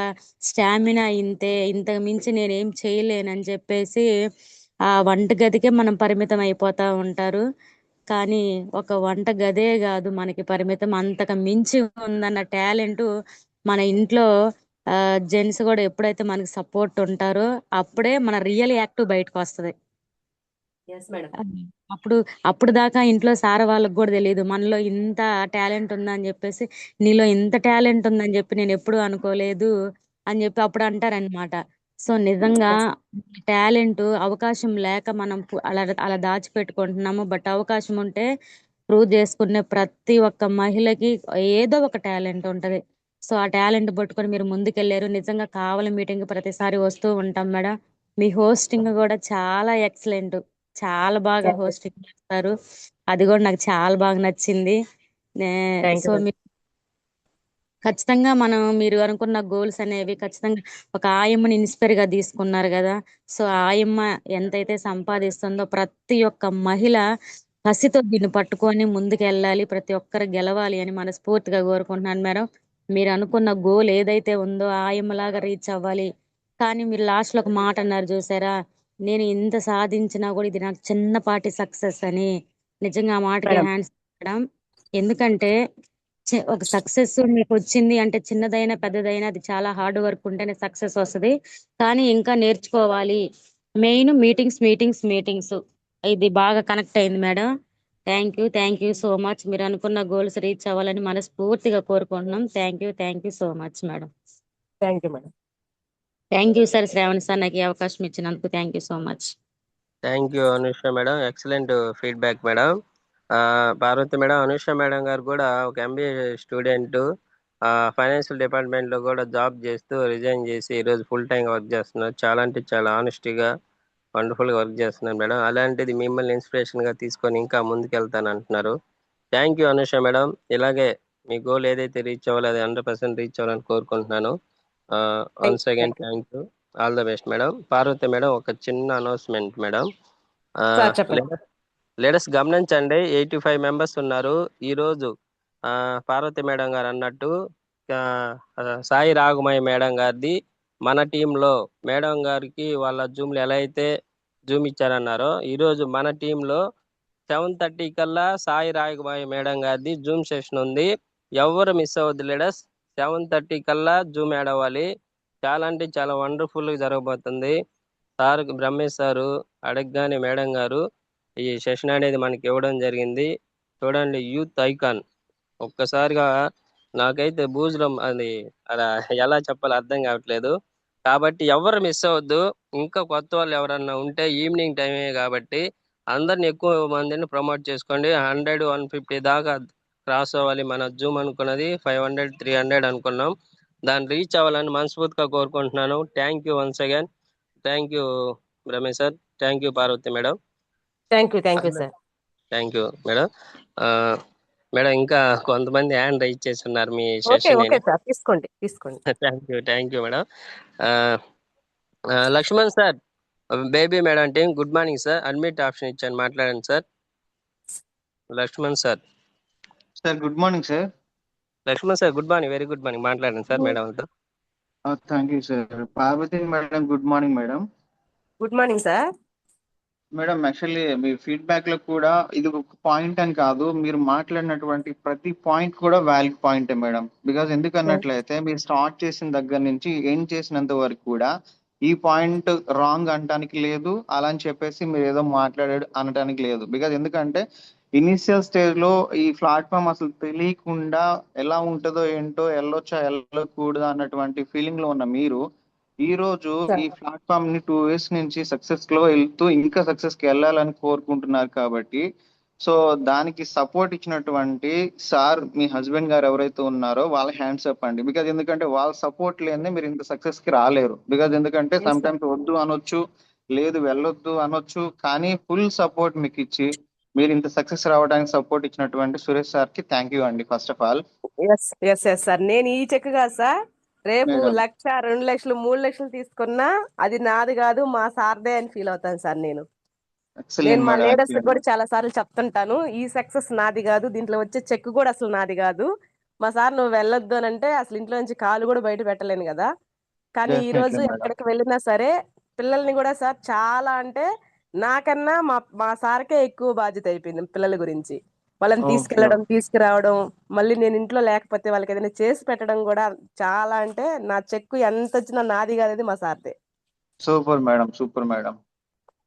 స్టామినా ఇంతే, ఇంతకు మించి నేనేం చేయలేనని చెప్పేసి ఆ వంట గదికే మనం పరిమితం అయిపోతా ఉంటారు. కానీ ఒక వంట గదే కాదు మనకి పరిమితం, అంతకు మించి ఉందన్న టాలెంట్ మన ఇంట్లో జెంట్స్ కూడా ఎప్పుడైతే మనకి సపోర్ట్ ఉంటారో అప్పుడే మన రియల్ యాక్టివ్ బయటకు వస్తది. Yes madam. అప్పుడు అప్పుడు దాకా ఇంట్లో సార్ వాళ్ళకి కూడా తెలియదు మనలో ఇంత టాలెంట్ ఉందని చెప్పేసి. నీలో ఇంత టాలెంట్ ఉందని చెప్పి నేను ఎప్పుడూ అనుకోలేదు అని చెప్పి అప్పుడు అంటారనమాట. సో నిజంగా ఎస్ టాలెంట్ అవకాశం లేక మనం అలా అలా దాచిపెట్టుకుంటున్నాము. బట్ అవకాశం ఉంటే ప్రూవ్ చేసుకునే ప్రతి ఒక్క మహిళకి ఏదో ఒక టాలెంట్ ఉంటది. సో ఆ టాలెంట్ పట్టుకొని మీరు ముందుకెళ్లారు. నిజంగా కావాలి మీటింగ్ ప్రతిసారి వస్తూ ఉంటాం మేడం. మీ హోస్టింగ్ కూడా చాలా ఎక్సలెంట్, చాలా బాగా థ్యాంక్ యూ. హోస్టింగ్ చేస్తారు. అది కూడా నాకు చాలా బాగా నచ్చింది. Thank you so madam. ఖచ్చితంగా మీరు అనుకున్న గోల్స్ అనేవి ఖచ్చితంగా ఒక ఆయమ్మని ఇన్స్పైర్ గా తీసుకున్నారు కదా. సో ఆయమ్మ ఎంతైతే సంపాదిస్తుందో ప్రతి ఒక్క మహిళ కసితో దీన్ని పట్టుకొని ముందుకు వెళ్ళాలి, ప్రతి ఒక్కరు గెలవాలి అని మనస్ఫూర్తిగా కోరుకుంటున్నాను మేడం. మీరు అనుకున్న గోల్ ఏదైతే ఉందో ఆయమ్మలాగా రీచ్ అవ్వాలి. కానీ మీరు లాస్ట్ లో ఒక మాట అన్నారు చూసారా, నేను ఇంత సాధించినా కూడా ఇది నాకు చిన్నపాటి సక్సెస్ అని. నిజంగా ఆ మాటకి మేడం. Hands madam. ఎందుకంటే ఒక సక్సెస్ మీకు వచ్చింది అంటే చిన్నదైనా పెద్దదైనా అది చాలా హార్డ్ వర్క్ ఉంటేనే సక్సెస్ వస్తది. కానీ ఇంకా నేర్చుకోవాలి. మెయిన్ మీటింగ్స్ మీటింగ్స్ మీటింగ్స్ ఇది బాగా కనెక్ట్ అయింది madam. Thank you so much. మీరు అనుకున్న గోల్స్ రీచ్ అవ్వాలని మనస్ఫూర్తిగా కోరుకుంటున్నాం. Thank you so much madam. Thank you madam. Thank you sir Shravan sir, నాకు ఈ అవకాశం ఇచ్చినందుకు thank you so much. Thank you Anusha madam, excellent feedback madam. Parvathi madam, Anusha madam గారు కూడా ఒక MBA స్టూడెంట్, ఫైనాన్షియల్ డిపార్ట్మెంట్ లో కూడా జాబ్ చేస్తూ రిజైన్ చేసి ఈరోజు ఫుల్ టైం వర్క్ చేస్తున్నారు. చాలా అంటే చాలా ఆనెస్టీగా వండర్ఫుల్ గా వర్క్ చేస్తున్నారు మేడం. అలాంటిది మిమ్మల్ని ఇన్స్పిరేషన్ గా తీసుకొని ఇంకా ముందుకు వెళ్తాను అంటున్నారు. Thank you Anusha madam. ఇలాగే మీ గోల్ ఏదైతే రీచ్ అవ్వాలో అది 100% రీచ్ అవ్వాలని కోరుకుంటున్నాను. Thank once again thank you. All the best madam. Parvathi madam, ఒక చిన్న అనౌన్స్మెంట్ మేడం. సార్ చెప్పండి. లేడీస్ గమనించండి, 85 మెంబర్స్ ఉన్నారు ఈరోజు. పార్వతి మేడం గారు అన్నట్టు ఆ, సాయి రాఘమయ్య మేడం గారిది మన టీంలో, మేడం గారికి వాళ్ళ జూమ్లో ఎలా అయితే జూమ్ ఇచ్చారన్నారో ఈరోజు మన టీంలో 7:30 కల్లా సాయి రాఘమయ్య మేడం గారిది జూమ్ సెషన్ ఉంది. ఎవరు మిస్ అవ్వద్దు లేడీస్. 7:30 కల్లా జూమ్ యాడ్ అవ్వాలి. చాలా అంటే చాలా వండర్ఫుల్ గా జరగబోతుంది. సార్ బ్రహ్మేశ్ సారు అడగగానే మేడం గారు ఈ సెషన్ అనేది మనకి ఇవ్వడం జరిగింది. చూడండి, యూత్ ఐకాన్. ఒక్కసారిగా నాకైతే బూజులం అది అలా ఎలా చెప్పాలో అర్థం కావట్లేదు. కాబట్టి ఎవరు మిస్ అవ్వద్దు. ఇంకా కొత్త వాళ్ళు ఎవరన్నా ఉంటే ఈవినింగ్ టైమే కాబట్టి అందరిని ఎక్కువ మందిని ప్రమోట్ చేసుకోండి. 100 150 దాకా క్రాస్ అవ్వాలి. మన జూమ్ అనుకున్నది 500 300 అనుకున్నాం. దాన్ని రీచ్ అవ్వాలని మనస్ఫూర్తిగా కోరుకుంటున్నాను. Thank you once again. Thank you Ramesh sir. Thank you Parvathi madam. Thank you sir. Thank you madam. Madam ఇంకా కొంతమంది హ్యాండ్ రైజ్ చేసి ఉన్నారు మీ ఓకే సెషన్ ఓకే సార్, తీసుకోండి తీసుకోండి. Thank you madam. ఆ, Lakshman sir, baby madam team good morning sir. Admit option ఇచ్చాను, మాట్లాడండి sir. Lakshman sir. Sir good morning sir. Lakshman sir good morning, very good morning, మాట్లాడండి సార్ మేడంతో. Thank you sir. Parvathi madam good morning madam. Good morning sir. Madam actually మీ feedback లో కూడా ఇది ఒక point అని కాదు, మీరు మాట్లాడినటువంటి ప్రతి పాయింట్ కూడా వ్యాలిడ్ పాయింటే మేడం. బికాజ్ ఎందుకన్నట్లయితే మీరు స్టార్ట్ చేసిన దగ్గర నుంచి ఎండ్ చేసినంత వరకు కూడా ఈ పాయింట్ రాంగ్ అనటానికి లేదు, అలా అని చెప్పేసి మీరు ఏదో మాట్లాడాడు అనటానికి లేదు. బికాజ్ ఎందుకంటే ఇనిషియల్ స్టేజ్ లో ఈ ప్లాట్ఫామ్ అసలు తెలియకుండా ఎలా ఉంటుందో ఏంటో, వెళ్ళొచ్చా వెళ్ళకూడదా అన్నటువంటి ఫీలింగ్ లో ఉన్న మీరు ఈ రోజు ఈ ప్లాట్ఫామ్ ని 2 years నుంచి సక్సెస్ లో వెళ్తూ ఇంకా సక్సెస్ కి వెళ్ళాలని కోరుకుంటున్నారు కాబట్టి, సో దానికి సపోర్ట్ ఇచ్చినటువంటి సార్ మీ హస్బెండ్ గారు ఎవరైతే ఉన్నారో వాళ్ళ హ్యాండ్స్ అప్ అండి. బికాజ్ ఎందుకంటే వాళ్ళ సపోర్ట్ లేదే మీరు ఇంత సక్సెస్ కి రాలేరు. బికాజ్ ఎందుకంటే సమ్ టైమ్స్ వద్దు అనొచ్చు, లేదు వెళ్ళొద్దు అనొచ్చు, కానీ ఫుల్ సపోర్ట్ మీకు ఇచ్చి మీరు ఇంత సక్సెస్ రావడానికి సపోర్ట్ ఇచ్చినటువంటి సురేష్ సార్ కి థ్యాంక్ యూ అండి first of all. Yes yes yes sir, నేను ఈ చెక్ కాదు సార్, రేపు మేడం 1,00,000, 2,00,000, 3,00,000 తీసుకున్నా అది నాది కాదు మా సార్దే అని ఫీల్ అవుతాను సార్. నేను ఎక్సలెంట్ మా మేడం. Leaders excellent. కూడా చాలా సార్లు చెప్తుంటాను, ఈ సక్సెస్ నాది కాదు, దీంట్లో వచ్చే చెక్ కూడా అసలు నాది కాదు. మా సార్ నువ్వు వెళ్ళొద్దు అని అంటే అసలు ఇంట్లో నుంచి కాలు కూడా బయట పెట్టలేను కదా. కానీ ఈ రోజు డెఫినెట్లీ మేడం. ఎక్కడికి వెళ్ళినా సరే పిల్లల్ని కూడా సార్ చాలా అంటే నాకన్నా మా సార్కే ఎక్కువ బాధ్యత అయిపోయింది పిల్లల గురించి. వాళ్ళని ఓకే. తీసుకెళ్లడం, తీసుకురావడం, మళ్ళీ నేను ఇంట్లో లేకపోతే వాళ్ళకి ఏదైనా చేసి పెట్టడం కూడా చాలా అంటే నా చెక్కు ఎంత వచ్చినా నాది కాదు, అది మా సార్దే. Super madam, super madam.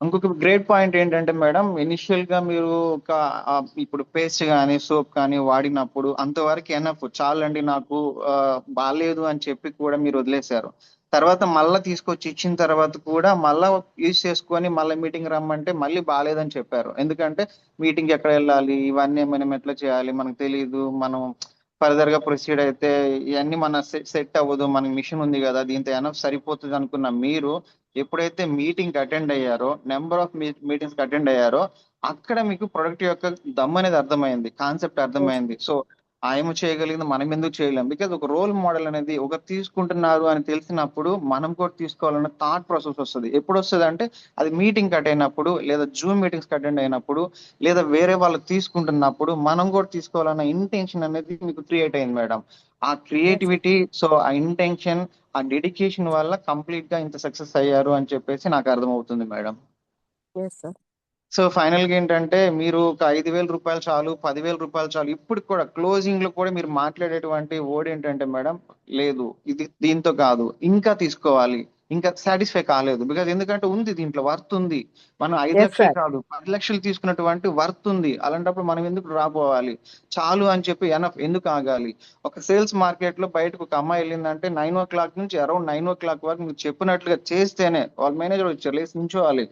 ఇంకొక గ్రేట్ పాయింట్ ఏంటంటే మేడం, ఇనిషియల్ గా మీరు ఒక ఇప్పుడు పేస్ట్ కానీ సోప్ కానీ వాడినప్పుడు అంతవరకు ఎనఫ్ చాలండి నాకు, బాగాలేదు అని చెప్పి కూడా మీరు వదిలేశారు. తర్వాత మళ్ళీ తీసుకొచ్చి ఇచ్చిన తర్వాత కూడా మళ్ళా యూజ్ చేసుకొని మళ్ళీ మీటింగ్ రమ్మంటే మళ్ళీ బాగాలేదని చెప్పారు. ఎందుకంటే మీటింగ్ ఎక్కడ వెళ్ళాలి, ఇవన్నీ మనం ఎట్లా చేయాలి మనకు తెలియదు, మనం ఫర్దర్ గా ప్రొసీడ్ అయితే ఇవన్నీ మన సెట్ అవ్వదు, మనకి మిషన్ ఉంది కదా దీంతో ఎనఫ్ సరిపోతుంది అనుకున్న మీరు ఎప్పుడైతే మీటింగ్ అటెండ్ అయ్యారో, నెంబర్ ఆఫ్ మీటింగ్స్ అటెండ్ అయ్యారో, అక్కడ మీకు ప్రొడక్ట్ యొక్క దమ్ అనేది అర్థమైంది, కాన్సెప్ట్ అర్థమైంది. సో ఆయన చేయగలిగింది మనం ఎందుకు చేయలేం? బికాజ్ ఒక రోల్ మోడల్ అనేది ఒక తీసుకుంటున్నారు అని తెలిసినప్పుడు మనం కూడా తీసుకోవాలన్న థాట్ ప్రాసెస్ వస్తుంది. ఎప్పుడు వస్తుంది అంటే అది మీటింగ్ అటెండ్ అయినప్పుడు, లేదా జూమ్ మీటింగ్స్ అటెండ్ అయినప్పుడు, లేదా వేరే వాళ్ళు తీసుకుంటున్నప్పుడు మనం కూడా తీసుకోవాలన్న ఇంటెన్షన్ అనేది మీకు క్రియేట్ అయింది మేడం. ఆ క్రియేటివిటీ, సో ఆ ఇంటెన్షన్, ఆ డెడికేషన్ వల్ల కంప్లీట్ గా ఇంత సక్సెస్ అయ్యారు అని చెప్పేసి నాకు అర్థమవుతుంది madam. Yes sir. So final గా ఏంటంటే మీరు ఒక 5,000 రూపాయలు చాలు, 10,000 రూపాయలు చాలు, ఇప్పుడు కూడా క్లోజింగ్ లో కూడా మీరు మాట్లాడేటువంటి వర్డ్ ఏంటంటే మేడం, లేదు ఇది దీంతో కాదు ఇంకా తీసుకోవాలి, ఇంకా సాటిస్ఫై కాలేదు. బికాజ్ ఎందుకంటే ఉంది దీంట్లో వర్త్ ఉంది, మనం 5 ఎస్ లక్షలు సార్. కాదు 10 లక్షలు తీసుకున్నటువంటి వర్త్ ఉంది. అలాంటప్పుడు మనం ఎందుకు రాపోవాలి, చాలు అని చెప్పి ఎనఫ్ ఎందుకు ఆగాలి? ఒక సేల్స్ మార్కెట్ లో బయటకు ఒక అమ్మాయి వెళ్ళిందంటే 9 o'clock నుంచి అరౌండ్ 9 o'clock వరకు మీరు చెప్పినట్లుగా చేస్తేనే, వాళ్ళ మేనేజర్ వచ్చారు లేచి నించోవాలి,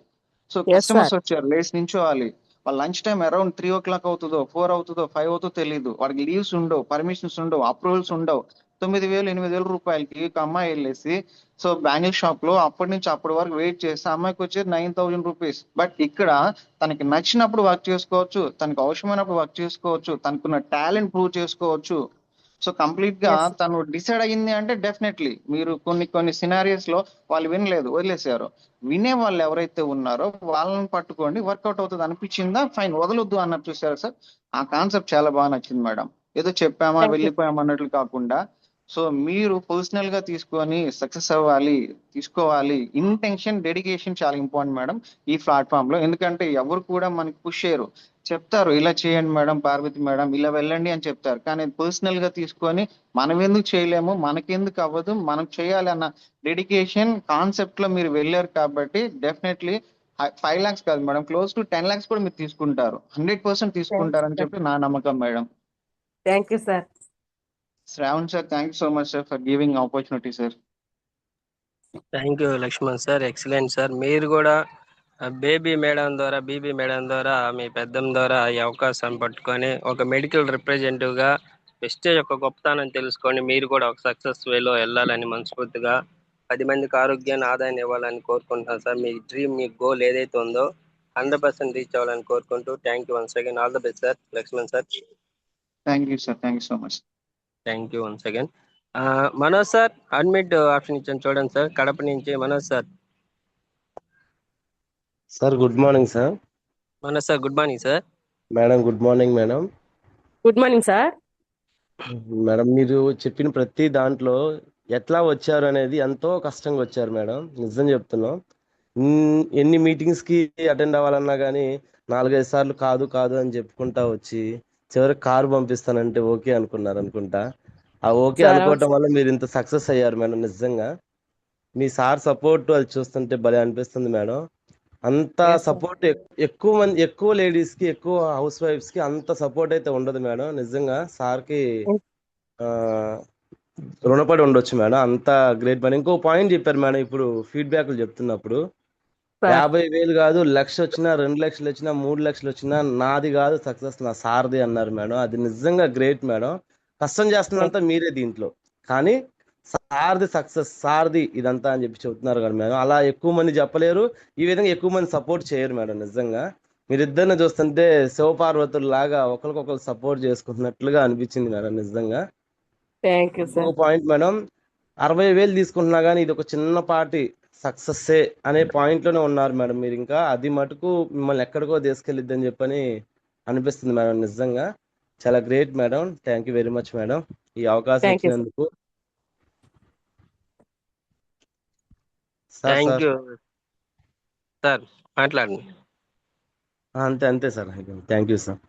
సో ఎస్ కస్టమర్స్ సార్. వచ్చారు లేచి నించోవాలి, వాళ్ళ లంచ్ టైం అరౌండ్ 3 o'clock అవుతుందో, 4 అవుతుందో, 5 అవుతుందో తెలియదు, వాడికి లీవ్స్ ఉండవు, పర్మిషన్స్ ఉండవు, అప్రూవల్స్ ఉండవు. 9,000 8,000 రూపాయలకి ఒక అమ్మాయి వెళ్ళేసి సో బ్యాంగిల్ షాప్ లో అప్పటి నుంచి అప్పటి వరకు వెయిట్ చేస్తే అమ్మాయికి వచ్చేది 9,000 రూపీస్. బట్ ఇక్కడ తనకి నచ్చినప్పుడు వర్క్ చేసుకోవచ్చు, తనకు అవసరమైనప్పుడు వర్క్ చేసుకోవచ్చు, తనకున్న టాలెంట్ ప్రూవ్ చేసుకోవచ్చు. సో కంప్లీట్ గా ఎస్ తను డిసైడ్ అయ్యింది అంటే డెఫినెట్లీ మీరు కొన్ని కొన్ని సినారియోస్ లో వాళ్ళు వినలేదు వదిలేశారు, వినే వాళ్ళు ఎవరైతే ఉన్నారో వాళ్ళని పట్టుకోండి, వర్కౌట్ అవుతుంది అనిపించిందా ఫైన్, వదలొద్దు అన్నట్టు చూసారు సార్. ఆ కాన్సెప్ట్ చాలా బాగా నచ్చింది మేడం. ఏదో చెప్పామా థ్యాంక్ యూ. వెళ్ళిపోయామా అన్నట్లు కాకుండా, సో మీరు పర్సనల్ గా తీసుకొని సక్సెస్ అవ్వాలి, తీసుకోవాలి, ఇంటెన్షన్ డెడికేషన్ చాలా ఇంపార్టెంట్ మేడం ఈ ప్లాట్ఫామ్ లో. ఎందుకంటే ఎవరు కూడా మనకి పుష్ చేయరు, చెప్తారు ఇలా చేయండి మేడం, పార్వతి మేడం ఇలా వెళ్ళండి అని చెప్తారు, కానీ పర్సనల్ గా తీసుకొని మనం ఎందుకు చేయలేము, మనకెందుకు అవ్వదు, మనం చేయాలి అన్న డెడికేషన్ కాన్సెప్ట్ లో మీరు వెళ్ళారు కాబట్టి డెఫినెట్లీ 5 lakhs కాదు మేడం, క్లోజ్ టు 10 lakhs కూడా మీరు తీసుకుంటారు, 100% తీసుకుంటారని చెప్పి నా నమ్మకం madam. Thank you sir. Shravan sir thank you so much sir for giving opportunity sir. Thank you Lakshman sir, excellent sir. మీరు కూడా బీబీ మేడం ద్వారా మీ పెద్దం ద్వారా ఈ అవకాశాన్ని పట్టుకొని ఒక మెడికల్ రిప్రజెంటేటివ్ గా వెస్టేజ్ యొక్క గొప్పతనం తెలుసుకొని మీరు కూడా ఒక సక్సెస్ వేలో వెళ్ళాలని మనస్ఫూర్తిగా 10 మందికి ఆరోగ్యాన్ని ఆదాయాన్ని ఇవ్వాలని కోరుకుంటున్నాను సార్. మీ డ్రీమ్, మీ గోల్ ఏదైతే ఉందో 100% రీచ్ అవ్వాలని కోరుకుంటూ thank you once again, all the best sir Lakshman sir. Thank you sir, thank you so much. Thank you once again. Manoj sir admit option ఇచ్చాను చూడండి సార్, కడప నుంచి Manoj sir. Sir good morning sir. Manoj sir good morning sir. Madam good morning madam. Good morning sir. Madam మీరు చెప్పిన ప్రతి దాంట్లో ఎట్లా వచ్చారు అనేది ఎంతో కష్టంగా వచ్చారు మేడం, నిజం చెప్తున్నాం. ఎన్ని మీటింగ్స్ కి అటెండ్ అవ్వాలన్నా కానీ 4-5 సార్లు కాదు కాదు అని చెప్పుకుంటా వచ్చి చివరికి కారు పంపిస్తానంటే ఓకే అనుకున్నారు అనుకుంటా. ఆ ఓకే సార్ అవును అనుకోవటం సార్. వల్ల మీరు ఇంత సక్సెస్ అయ్యారు మేడం. నిజంగా మీ సార్ సపోర్ట్ అది చూస్తుంటే భలే అనిపిస్తుంది మేడం. అంత Yes, sir. సపోర్ట్ ఎక్కువ మంది, ఎక్కువ లేడీస్ కి, ఎక్కువ హౌస్ వైఫ్స్ కి అంత సపోర్ట్ అయితే ఉండదు మేడం. నిజంగా సార్ కి Yes, రుణపడి ఉండొచ్చు మేడం. అంత గ్రేట్ మేడం. ఇంకో పాయింట్ చెప్పారు మేడం ఇప్పుడు ఫీడ్బ్యాక్లు చెప్తున్నప్పుడు, సార్ 50,000 కాదు, 1,00,000 వచ్చినా, 2,00,000 వచ్చినా, 3,00,000 వచ్చినా నాది కాదు సక్సెస్, నా సార్ది అన్నారు మేడం. అది నిజంగా గ్రేట్ మేడం. కష్టం చేస్తున్నంతా మీరే దీంట్లో, కానీ సార్ది సక్సెస్, సార్ది ఇదంతా అని చెప్పి చెబుతున్నారు కదా మేడం. అలా ఎక్కువ మంది చెప్పలేరు, ఈ విధంగా ఎక్కువ మంది సపోర్ట్ చేయరు మేడం. నిజంగా మీరిద్దరిని చూస్తుంటే శివపార్వతులు లాగా ఒకరికొకరు సపోర్ట్ చేసుకుంటున్నట్లుగా అనిపించింది మేడం నిజంగా. థ్యాంక్ యూ ఇంకో సార్. పాయింట్ మేడం, 60,000 తీసుకుంటున్నా కానీ ఇది ఒక చిన్నపాటి సక్సెస్సే అనే పాయింట్ లోనే ఉన్నారు మేడం మీరు. ఇంకా అది మటుకు మిమ్మల్ని ఎక్కడికో తీసుకెళ్ళిద్దని చెప్పని అనిపిస్తుంది మేడం. నిజంగా చాలా great madam. Thank you very much madam ఈ అవకాశం థ్యాంక్ యూ సార్. ఇచ్చినందుకు. Sir thank sir you sir, మాట్లాడండి. అంతే అంతే sir. Thank you sir.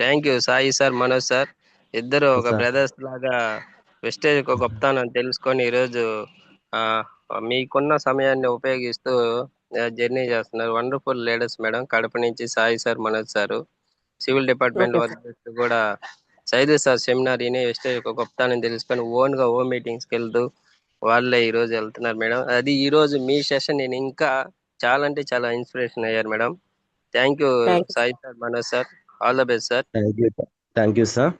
Thank you Sai sir, Manoj sir. ఇద్దరు ఒక సార్ బ్రదర్స్ లాగా వెస్టేజ్ ఒక గొప్పతనం తెలుసుకొని ఈరోజు ఆ, మీకున్న సమయాన్ని ఉపయోగిస్తూ జర్నీ చేస్తున్నారు. Wonderful leaders madam. కడప నుంచి Sai sir, Manoj sir. Civil department okay work sir. చేస్తూ కూడా సైదు సార్ సెమినార్ విని వెస్టేజ్ ఒక గొప్పతనం తెలుసుకొని ఓన్ గా మీటింగ్స్కి వెళ్తూ వాళ్ళే ఈ రోజు వెళ్తున్నారు మేడం. అది ఈ రోజు మీ సెషన్ నేను ఇంకా చాలా అంటే చాలా ఇన్స్పిరేషన్ అయ్యారు madam. Thank you thank you Sai sir, Manoj sir. All the best sir. Thank you sir.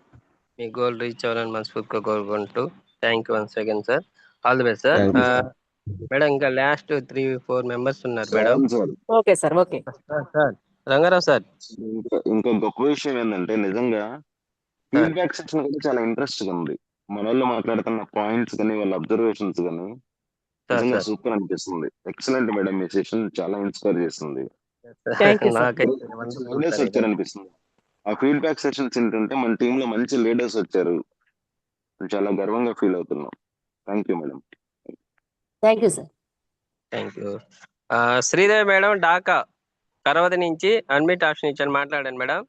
Me goal reach అవ్వాలని మనస్ఫూర్తిగా కోరుకుంటూ thank you once again sir. All the best sir. Thank you sir. Madam ఇంకా last 3-4 members ఉన్నారు madam. అవును sir. Okay sir. Okay sir Rangarao sir. ఇంకో గొప్ప విషయం ఏంటంటే నిజంగా సార్ ఫీడ్బ్యాక్ సెక్షన్ కూడా చాలా ఇంట్రెస్ట్ గా ఉంది. మన వాళ్ళు మాట్లాడుతున్న పాయింట్స్ కానీ వాళ్ళ అబ్జర్వేషన్స్ కానీ సార్ నిజంగా సార్ సూపర్ అనిపిస్తుంది. ఎక్సలెంట్ మేడం, మీ సెషన్ చాలా ఇన్స్పైర్ చేస్తుంది. Thank you sir. నాకైతే మంచి వండర్ఫుల్ లీడర్స్ సార్. వచ్చారు అనిపిస్తుంది. ఆ ఫీడ్బ్యాక్ సెషన్స్ ఏంటంటే మన టీమ్ లో మంచి లీడర్స్ వచ్చారు, చాలా గర్వంగా ఫీల్ అవుతున్నాం. Thank you madam. Thank you sir. Thank you. Sridevi madam Dhaka తర్వాత నుంచి అడ్మిట్ ఆప్షన్ ఇచ్చాను, మాట్లాడండి మేడం.